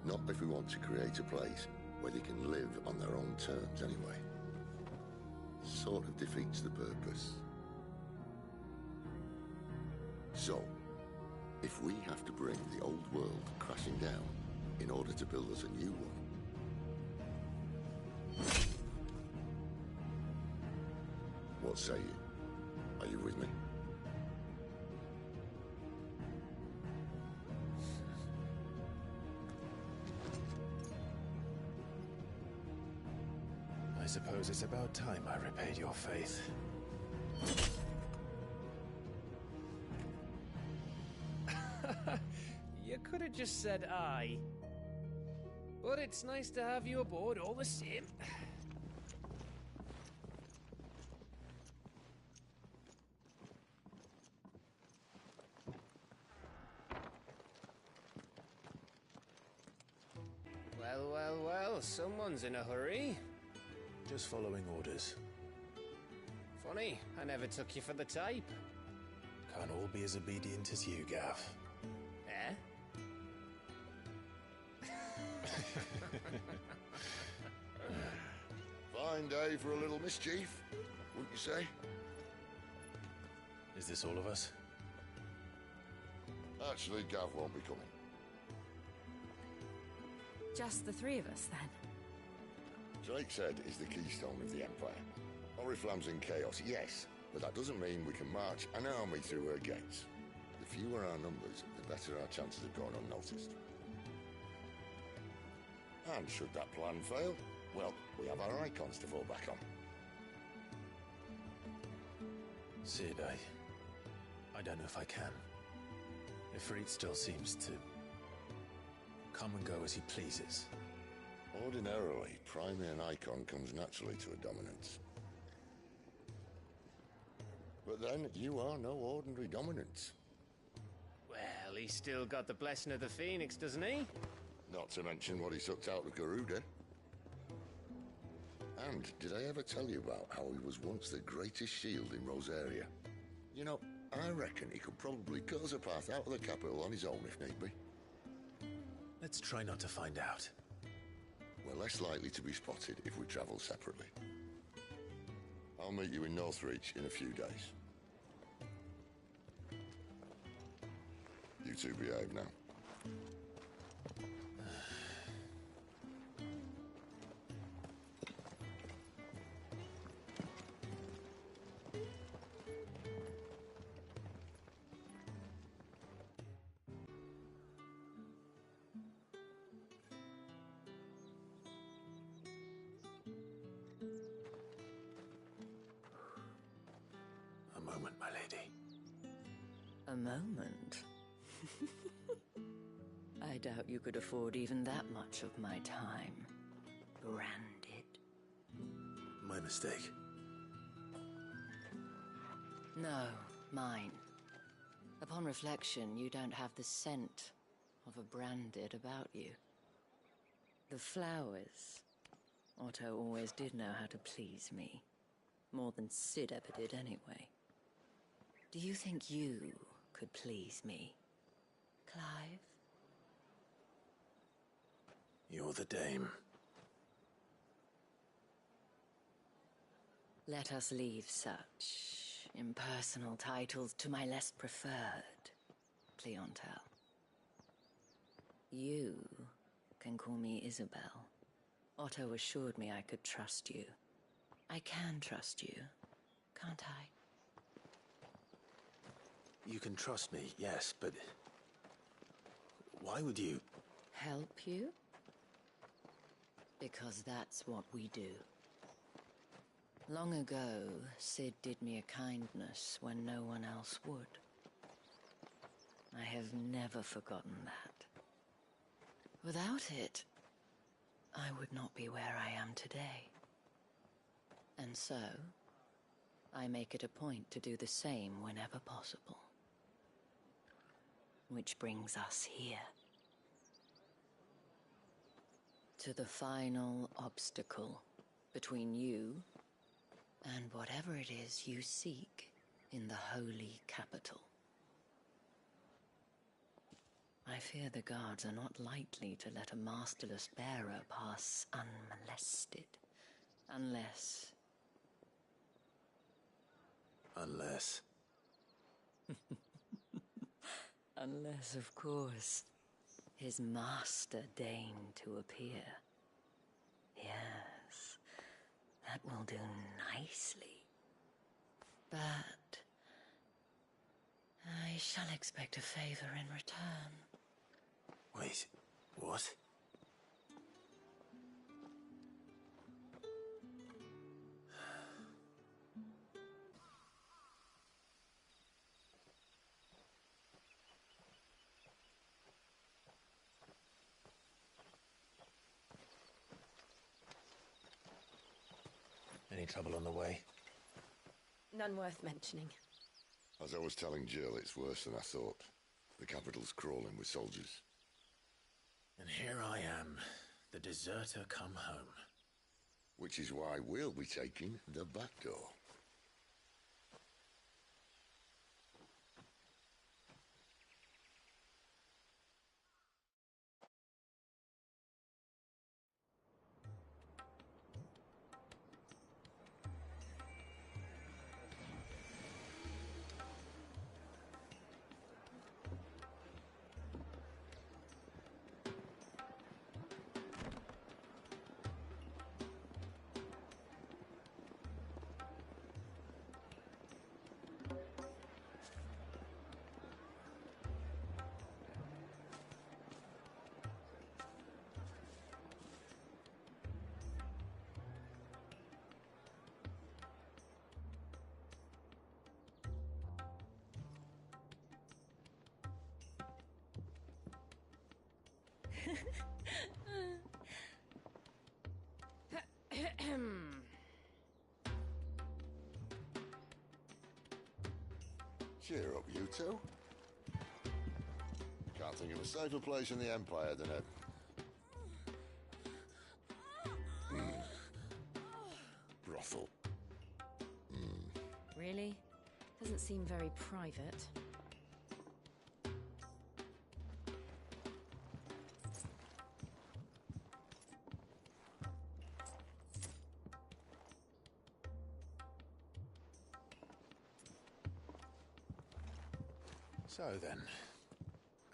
Not if we want to create a place where they can live on their own terms anyway. Sort of defeats the purpose. So, if we have to bring the old world crashing down in order to build us a new one, what say you? Are you with me? I suppose it's about time I repaid your faith. have just said aye. But it's nice to have you aboard all the same. Well, well, well, someone's in a hurry. Just following orders. Funny, I never took you for the type. Can't all be as obedient as you, Gav. Eh? Fine day for a little mischief, wouldn't you say? Is this all of us? Actually, Gav won't be coming. Just the three of us, then? Drake's Head is the keystone of the Empire. Oriflamme's in chaos, yes, but that doesn't mean we can march an army through her gates. The fewer our numbers, the better our chances of going unnoticed. And should that plan fail, well, we have our icons to fall back on. Sid, I don't know if I can. Ifrit still seems to come and go as he pleases. Ordinarily, priming an icon comes naturally to a dominance. But then, you are no ordinary dominance. Well, he's still got the blessing of the Phoenix, doesn't he? Not to mention what he sucked out of Garuda. And did I ever tell you about how he was once the greatest shield in Rosaria? You know, I reckon he could probably cause a path out of the capital on his own if need be. Let's try not to find out. We're less likely to be spotted if we travel separately. I'll meet you in Northreach in a few days. You two behave now. A moment, my lady. A moment? I doubt you could afford even that much of my time. Branded. My mistake. No, mine. Upon reflection, you don't have the scent of a branded about you. The flowers. Otto always did know how to please me. More than Sid ever did anyway. Do you think you could please me, Clive? You're the dame. Let us leave such impersonal titles to my less preferred clientele. You can call me Isabel. Otto assured me I could trust you. I can trust you, can't I? You can trust me, yes, but why would you? Help you? Because that's what we do. Long ago, Sid did me a kindness when no one else would. I have never forgotten that. Without it, I would not be where I am today. And so, I make it a point to do the same whenever possible. Which brings us here. To the final obstacle between you and whatever it is you seek in the holy capital. I fear the guards are not likely to let a masterless bearer pass unmolested. Unless... Unless, of course, his master deigned to appear. Yes, that will do nicely. But I shall expect a favor in return. Wait, what? Any trouble on the way? None worth mentioning. As I was telling Jill, it's worse than I thought. The capital's crawling with soldiers. And here I am, the deserter come home. Which is why we'll be taking the back door. Cheer up, you two. Can't think of a safer place in the Empire than a... brothel. Really? Doesn't seem very private. So then,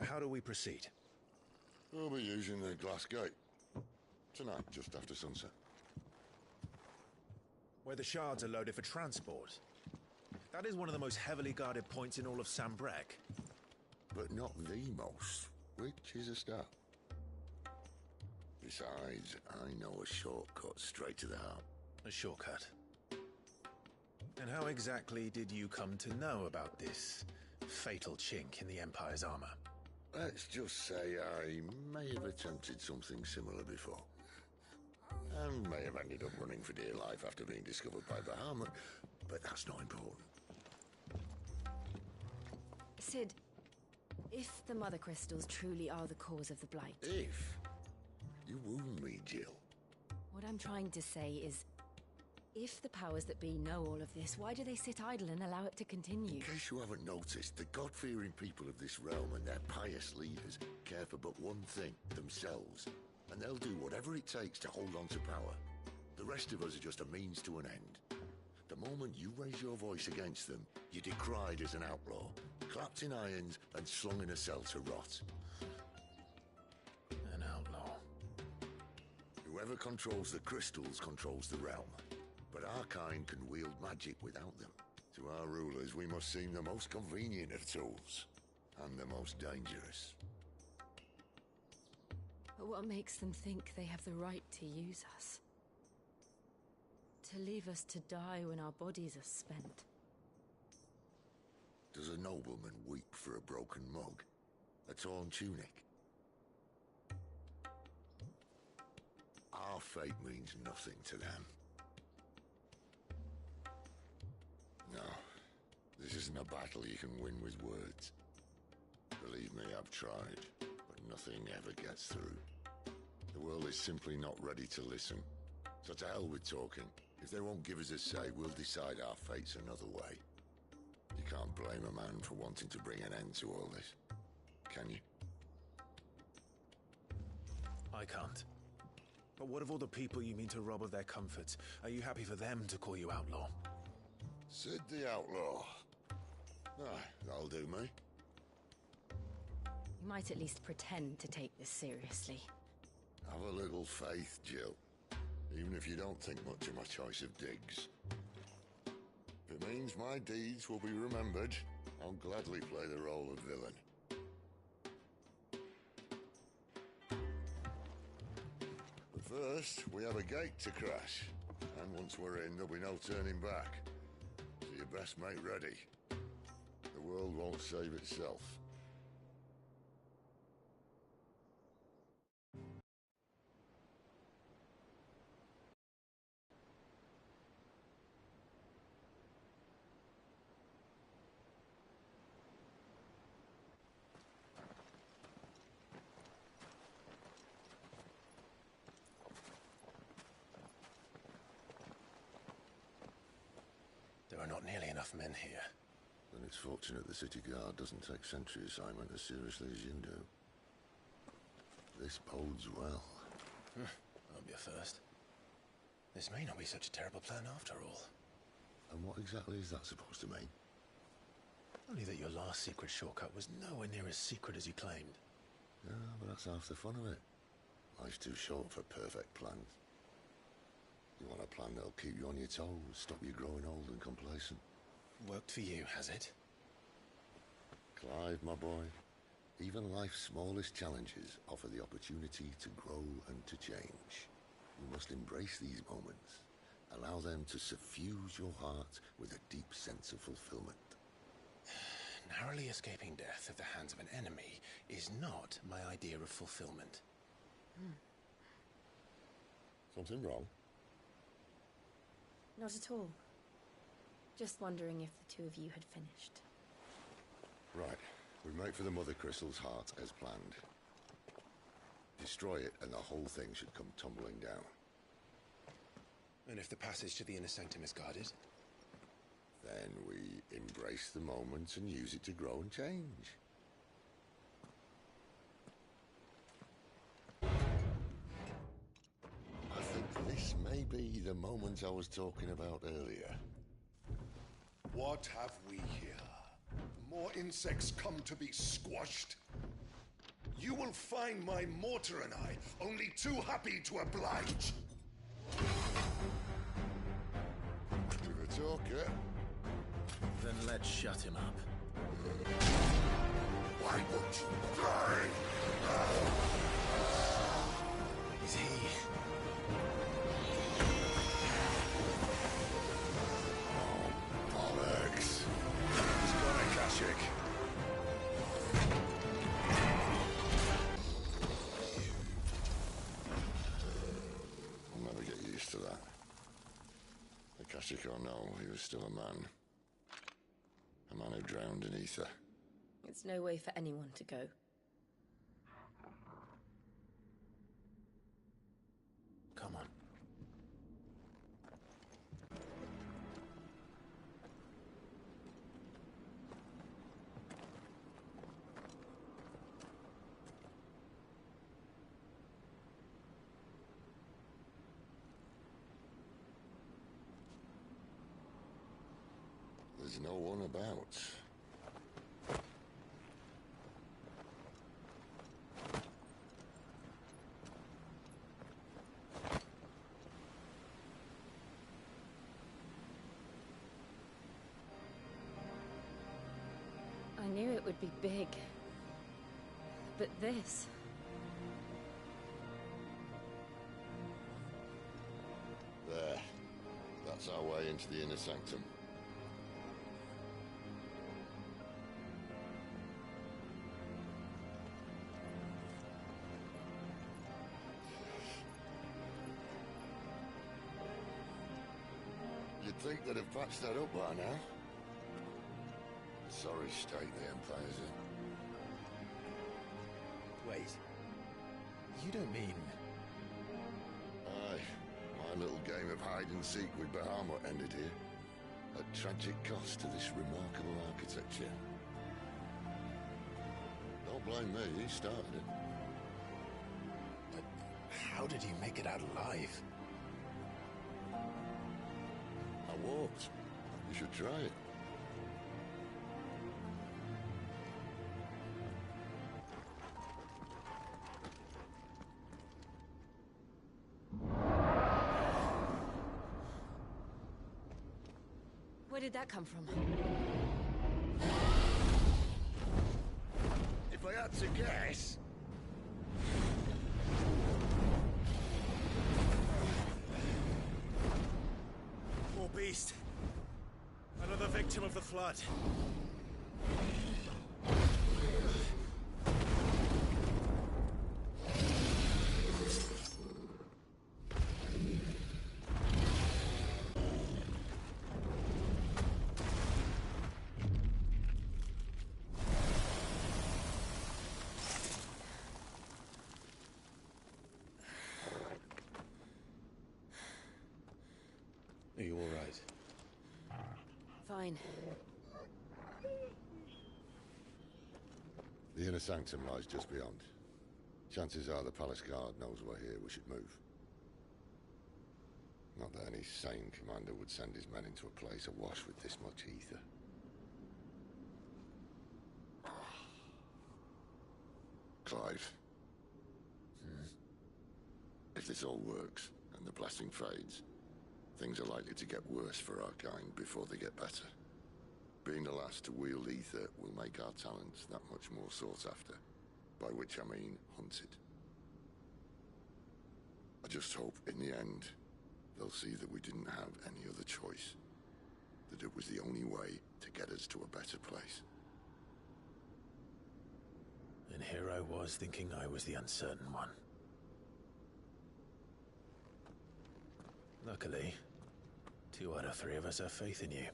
how do we proceed? We'll be using the glass gate. Tonight, just after sunset. Where the shards are loaded for transport. That is one of the most heavily guarded points in all of Sambrek. But not the most, which is a start. Besides, I know a shortcut straight to the heart. A shortcut? And how exactly did you come to know about this fatal chink in the Empire's armor? Let's just say I may have attempted something similar before. And may have ended up running for dear life after being discovered by Bahamut, but that's not important. Sid, if the Mother Crystals truly are the cause of the Blight... If? You wound me, Jill. What I'm trying to say is, if the powers that be know all of this, why do they sit idle and allow it to continue? In case you haven't noticed, the God-fearing people of this realm and their pious leaders care for but one thing, themselves. And they'll do whatever it takes to hold on to power. The rest of us are just a means to an end. The moment you raise your voice against them, you're decried as an outlaw, clapped in irons and slung in a cell to rot. An outlaw. Whoever controls the crystals controls the realm. But our kind can wield magic without them. To our rulers, we must seem the most convenient of tools, and the most dangerous. But what makes them think they have the right to use us? To leave us to die when our bodies are spent? Does a nobleman weep for a broken mug? A torn tunic? Our fate means nothing to them. No, this isn't a battle you can win with words. Believe me, I've tried, but nothing ever gets through. The world is simply not ready to listen. So to hell with talking. If they won't give us a say, we'll decide our fates another way. You can't blame a man for wanting to bring an end to all this, can you? I can't. But what of all the people you mean to rob of their comforts? Are you happy for them to call you outlaw? Sid the Outlaw. Ah, that'll do me. You might at least pretend to take this seriously. Have a little faith, Jill. Even if you don't think much of my choice of digs. If it means my deeds will be remembered, I'll gladly play the role of villain. But first, we have a gate to crash. And once we're in, there'll be no turning back. So you best make ready. The world won't save itself. There are not nearly enough men here. Then it's fortunate the city guard doesn't take sentry assignment as seriously as you do. This bodes well. Won't be a first. This may not be such a terrible plan after all. And what exactly is that supposed to mean? Only that your last secret shortcut was nowhere near as secret as you claimed. Yeah, but that's half the fun of it. Life's too short for perfect plans. You want a plan that'll keep you on your toes, stop you growing old and complacent. Worked for you, has it? Clive, my boy, even life's smallest challenges offer the opportunity to grow and to change. You must embrace these moments. Allow them to suffuse your heart with a deep sense of fulfillment. Narrowly escaping death at the hands of an enemy is not my idea of fulfillment. Something wrong? Not at all. Just wondering if the two of you had finished. Right. We make for the Mother Crystal's heart as planned. Destroy it and the whole thing should come tumbling down. And if the passage to the inner sanctum is guarded? Then we embrace the moment and use it to grow and change. I think this may be the moment I was talking about earlier. What have we here? More insects come to be squashed? You will find my mortar and I only too happy to oblige. You're a talker. Then let's shut him up. Why won't you die? Is he... Bollocks. He's got a Kashik. I'll never get used to that. Akashic or no, he was still a man. A man who drowned in ether. It's no way for anyone to go. Come on. There's no one about. I knew it would be big. But this... There. That's our way into the inner sanctum. You'd think they'd have patched that up by now. Sorry state the Empire's in. Wait. You don't mean... Aye. My little game of hide-and-seek with Bahamut ended here. At tragic cost to this remarkable architecture. Don't blame me, he started it. But how did you make it out alive? I walked. You should try it. Where did that come from? If I had to guess... More beast. Another victim of the flood. Are you all right? Fine. The inner sanctum lies just beyond. Chances are the palace guard knows we're here. We should move. Not that any sane commander would send his men into a place awash with this much ether. Clive. If this all works, and the blessing fades, things are likely to get worse for our kind before they get better. Being the last to wield ether will make our talents that much more sought after, by which I mean hunted. I just hope, in the end, they'll see that we didn't have any other choice, that it was the only way to get us to a better place. And here I was thinking I was the uncertain one. Luckily, 2 out of 3 of us have faith in you.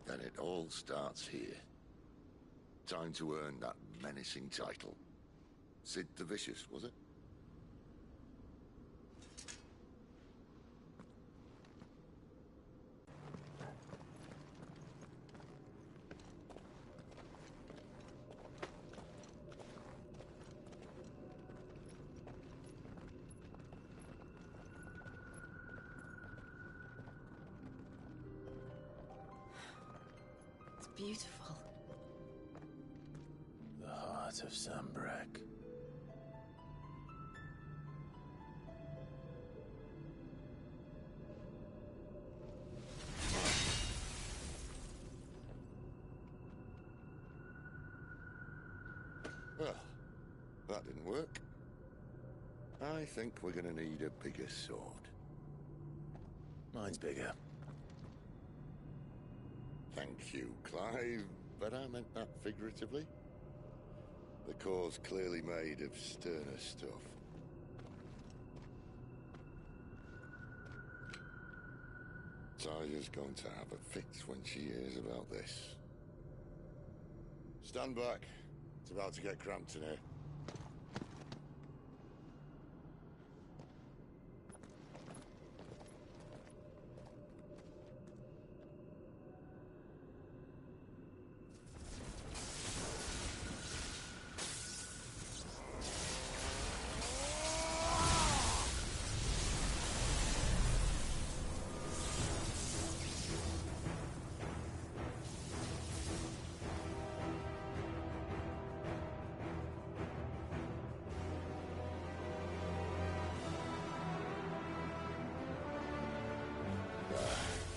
Then it all starts here. Time to earn that menacing title. Sid the Vicious, was it? It's beautiful. The heart of Sambrek. Well, that didn't work. I think we're gonna need a bigger sword. Mine's bigger. Thank you, Clive, but I meant that figuratively. The core's clearly made of sterner stuff. Tyler's going to have a fit when she hears about this. Stand back. It's about to get cramped in here.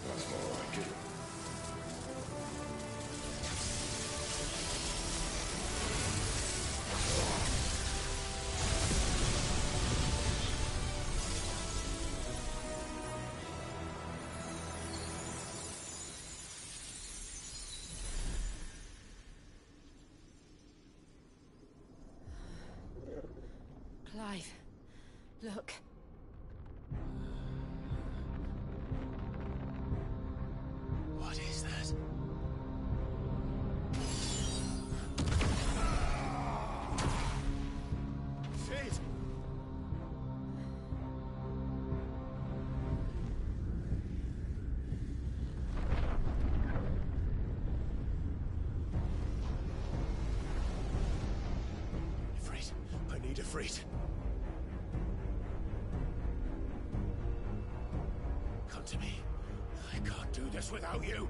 That's more like it. Clive, look. What is that? Sid! Ifrit, I need Ifrit. Come to me. I can't do this without you.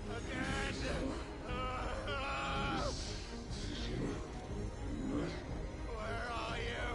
Not again. Where are you?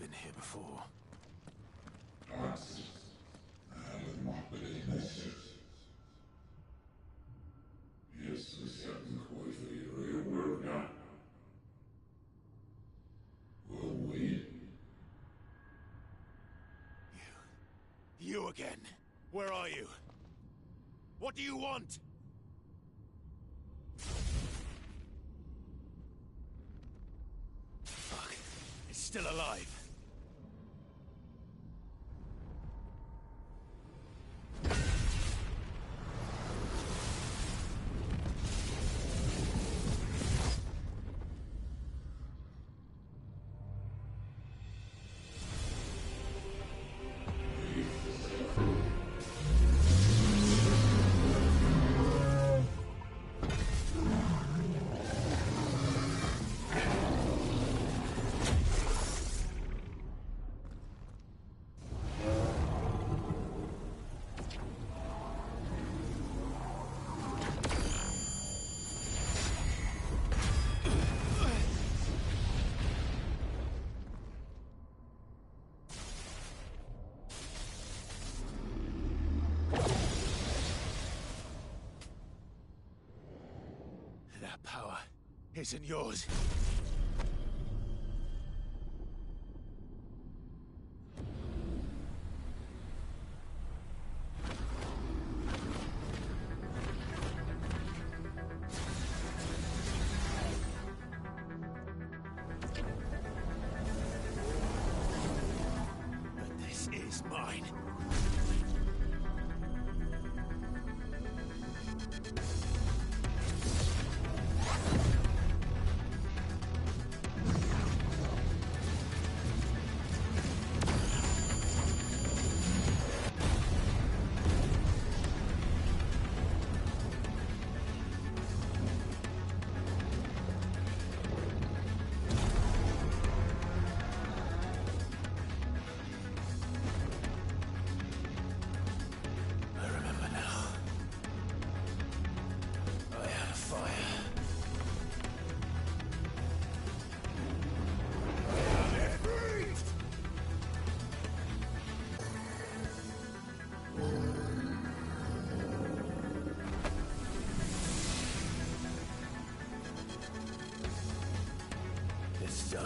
been here before. You again? Where are you? What do you want? Fuck. It's still alive. That power isn't yours. But this is mine. It's done.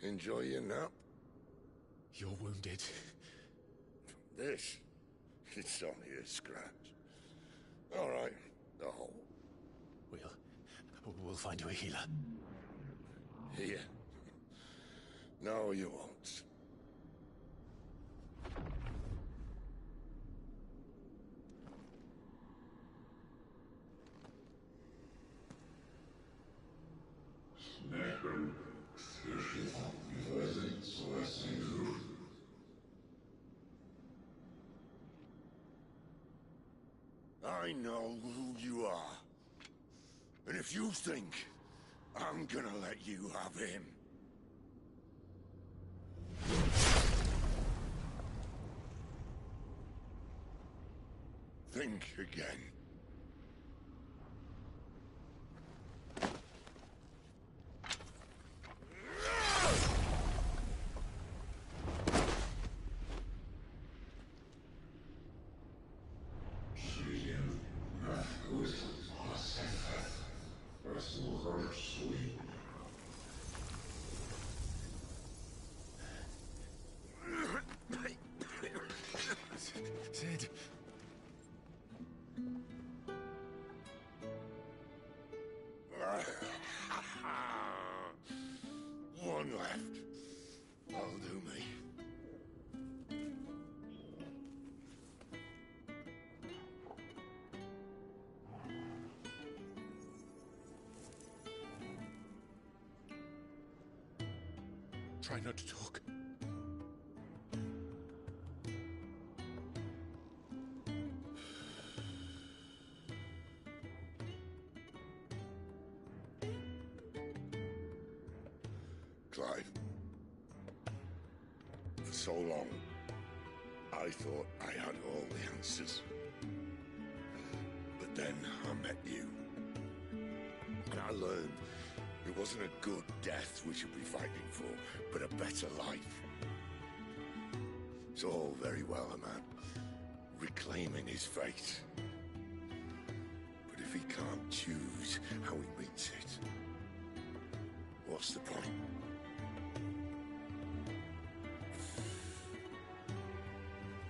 Enjoy your nap? You're wounded. This? It's only a scratch. All right, the hole. We'll find you a healer. Here? No, you won't. I know who you are. And if you think I'm gonna let you have him... think again. Sid. One left. That'll do me. Try not to talk. Clive. For so long, I thought I had all the answers. But then I met you. And I learned it wasn't a good death we should be fighting for, but a better life. It's all very well, a man reclaiming his fate. But if he can't choose how he meets it, what's the point?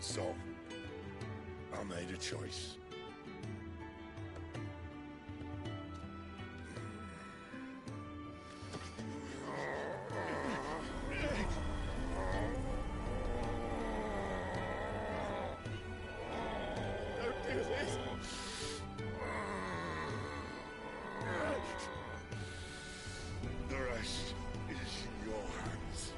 So, I made a choice. Don't do this! The rest is in your hands.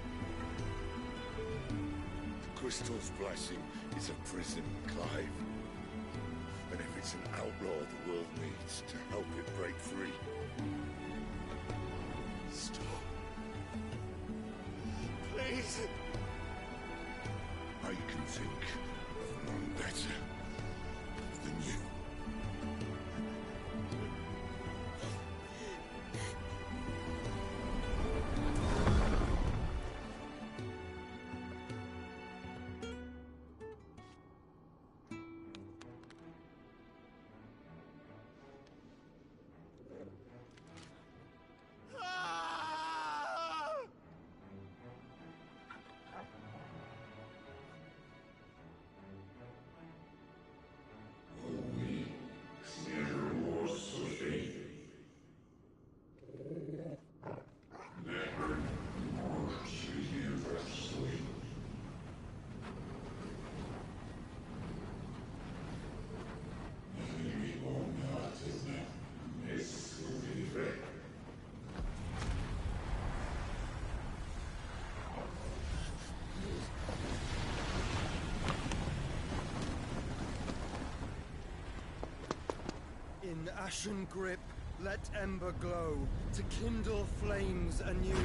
The Crystal's blessing is a prison, Clive. And if it's an outlaw the world needs to help it break free... Stop. Please! I can think of none better than you. In ashen grip, let ember glow, to kindle flames anew.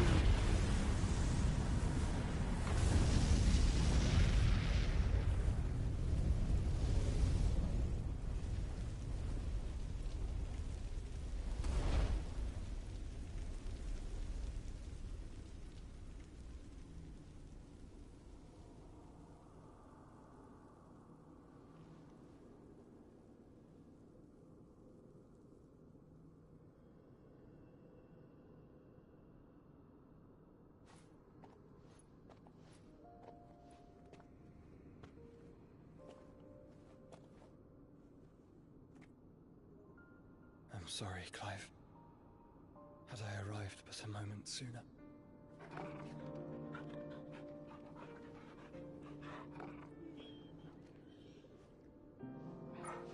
sorry, Clive. Had I arrived but a moment sooner.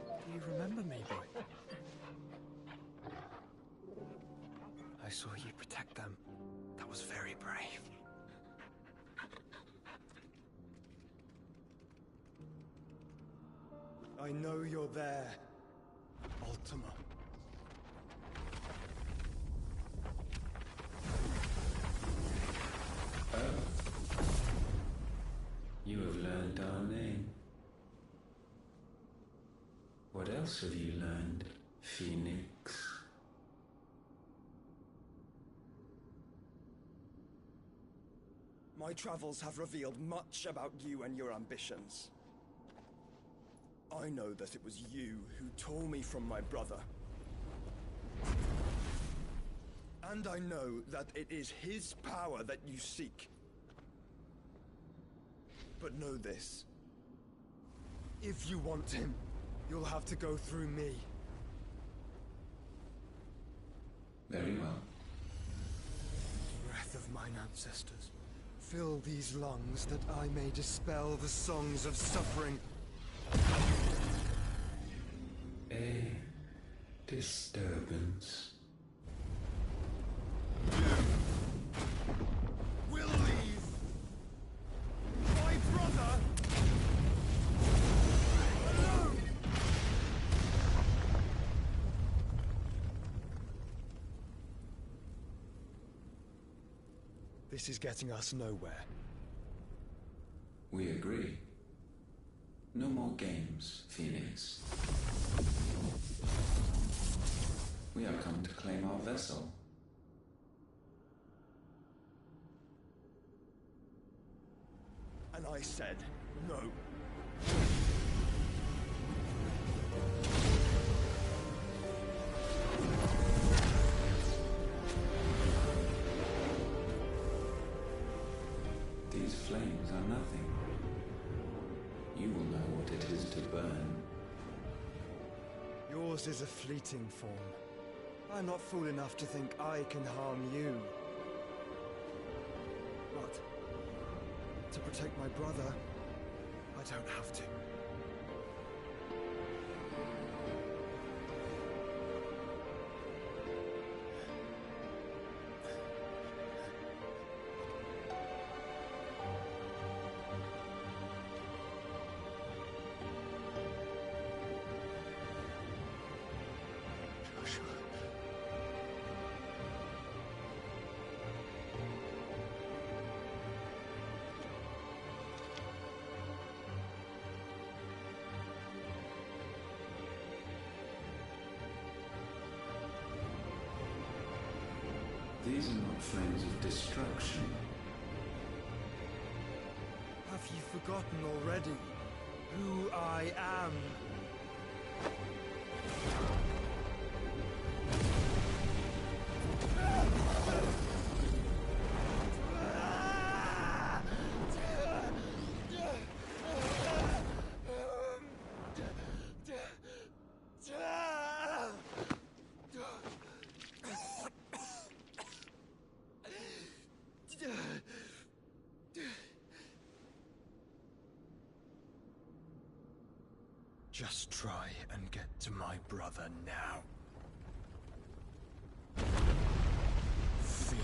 Do you remember me, boy? I saw you protect them. That was very brave. I know you're there, Ultima. You have learned our name. What else have you learned, Phoenix? My travels have revealed much about you and your ambitions. I know that it was you who tore me from my brother. And I know that it is his power that you seek. But know this. If you want him, you'll have to go through me. Very well. Breath of mine ancestors, fill these lungs that I may dispel the songs of suffering. A disturbance. We'll leave. My brother alone. This is getting us nowhere. We agree. No more games, Phoenix. We have come to claim our vessel. And I said no. These flames are nothing. You will know what it is to burn. Yours is a fleeting form. I'm not fool enough to think I can harm you. But to protect my brother, I don't have to. These are not flames of destruction. Have you forgotten already who I am? Just try and get to my brother now. Fiend.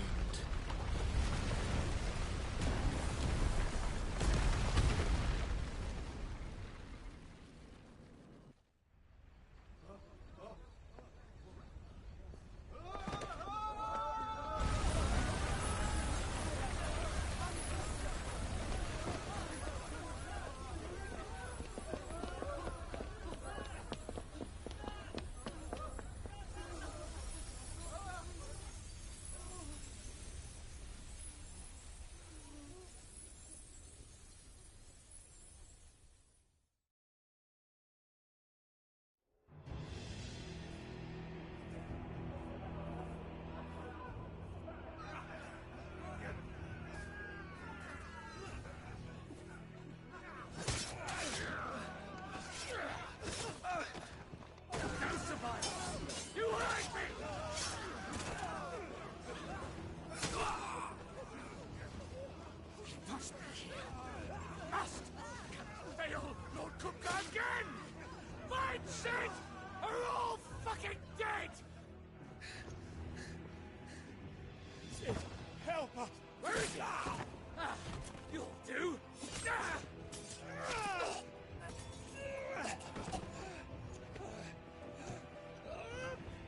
You'll do!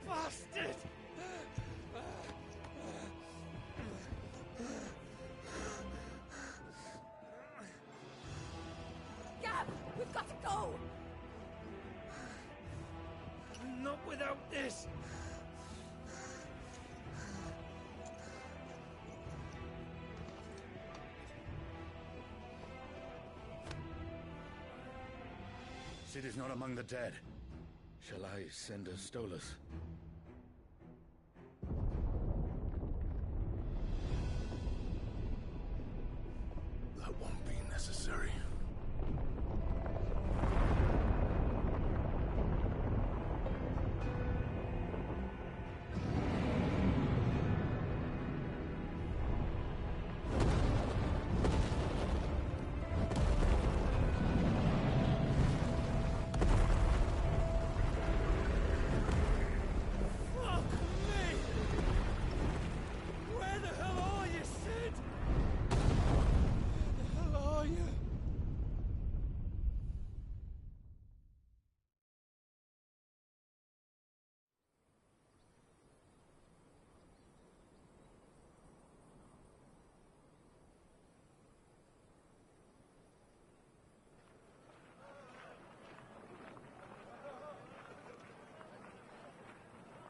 Bastard! Gab, we've got to go! Not without this! Sid is not among the dead. Shall I send a Stolas? That won't be necessary. Fuck me! Where the hell are you, Sid? Where the hell are you?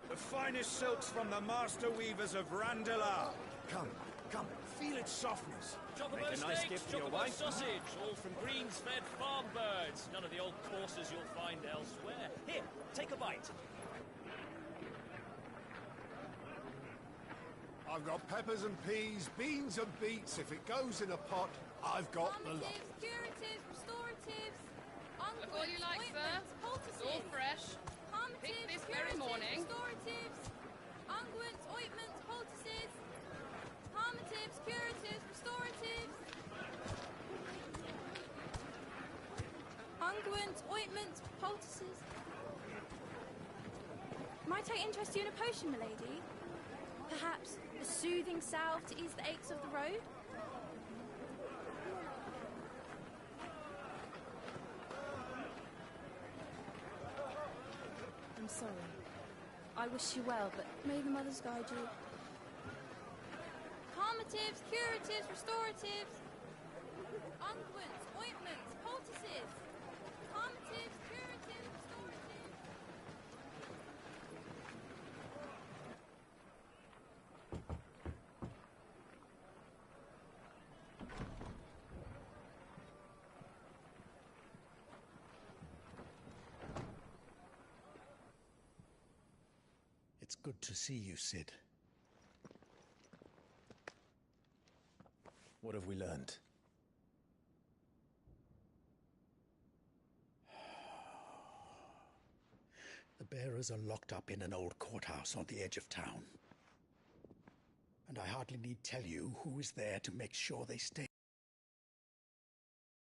The finest silks from the master weavers of Randalar. Come, feel its softness. Chocobo Make a nice steaks, gift for your chocobo wife. sausage, all from greens-fed farm birds. None of the old courses you'll find elsewhere. Here, take a bite. I've got peppers and peas, beans and beets. If it goes in a pot, I've got the lot. Curatives, restoratives, Look all you like, sir. It's all fresh. Picked this very morning. restoratives, unguents, ointments, poultices, palmatives, curatives, restoratives, unguents, ointments, poultices. Might I interest you in a potion, milady? Perhaps a soothing salve to ease the aches of the road? I'm sorry. I wish you well, but may the mothers guide you. Palmatives, curatives, restoratives, unguents, ointments, poultices, palmatives, curatives, restoratives. It's good to see you, Sid. What have we learned? The bearers are locked up in an old courthouse on the edge of town. And I hardly need tell you who is there to make sure they stay.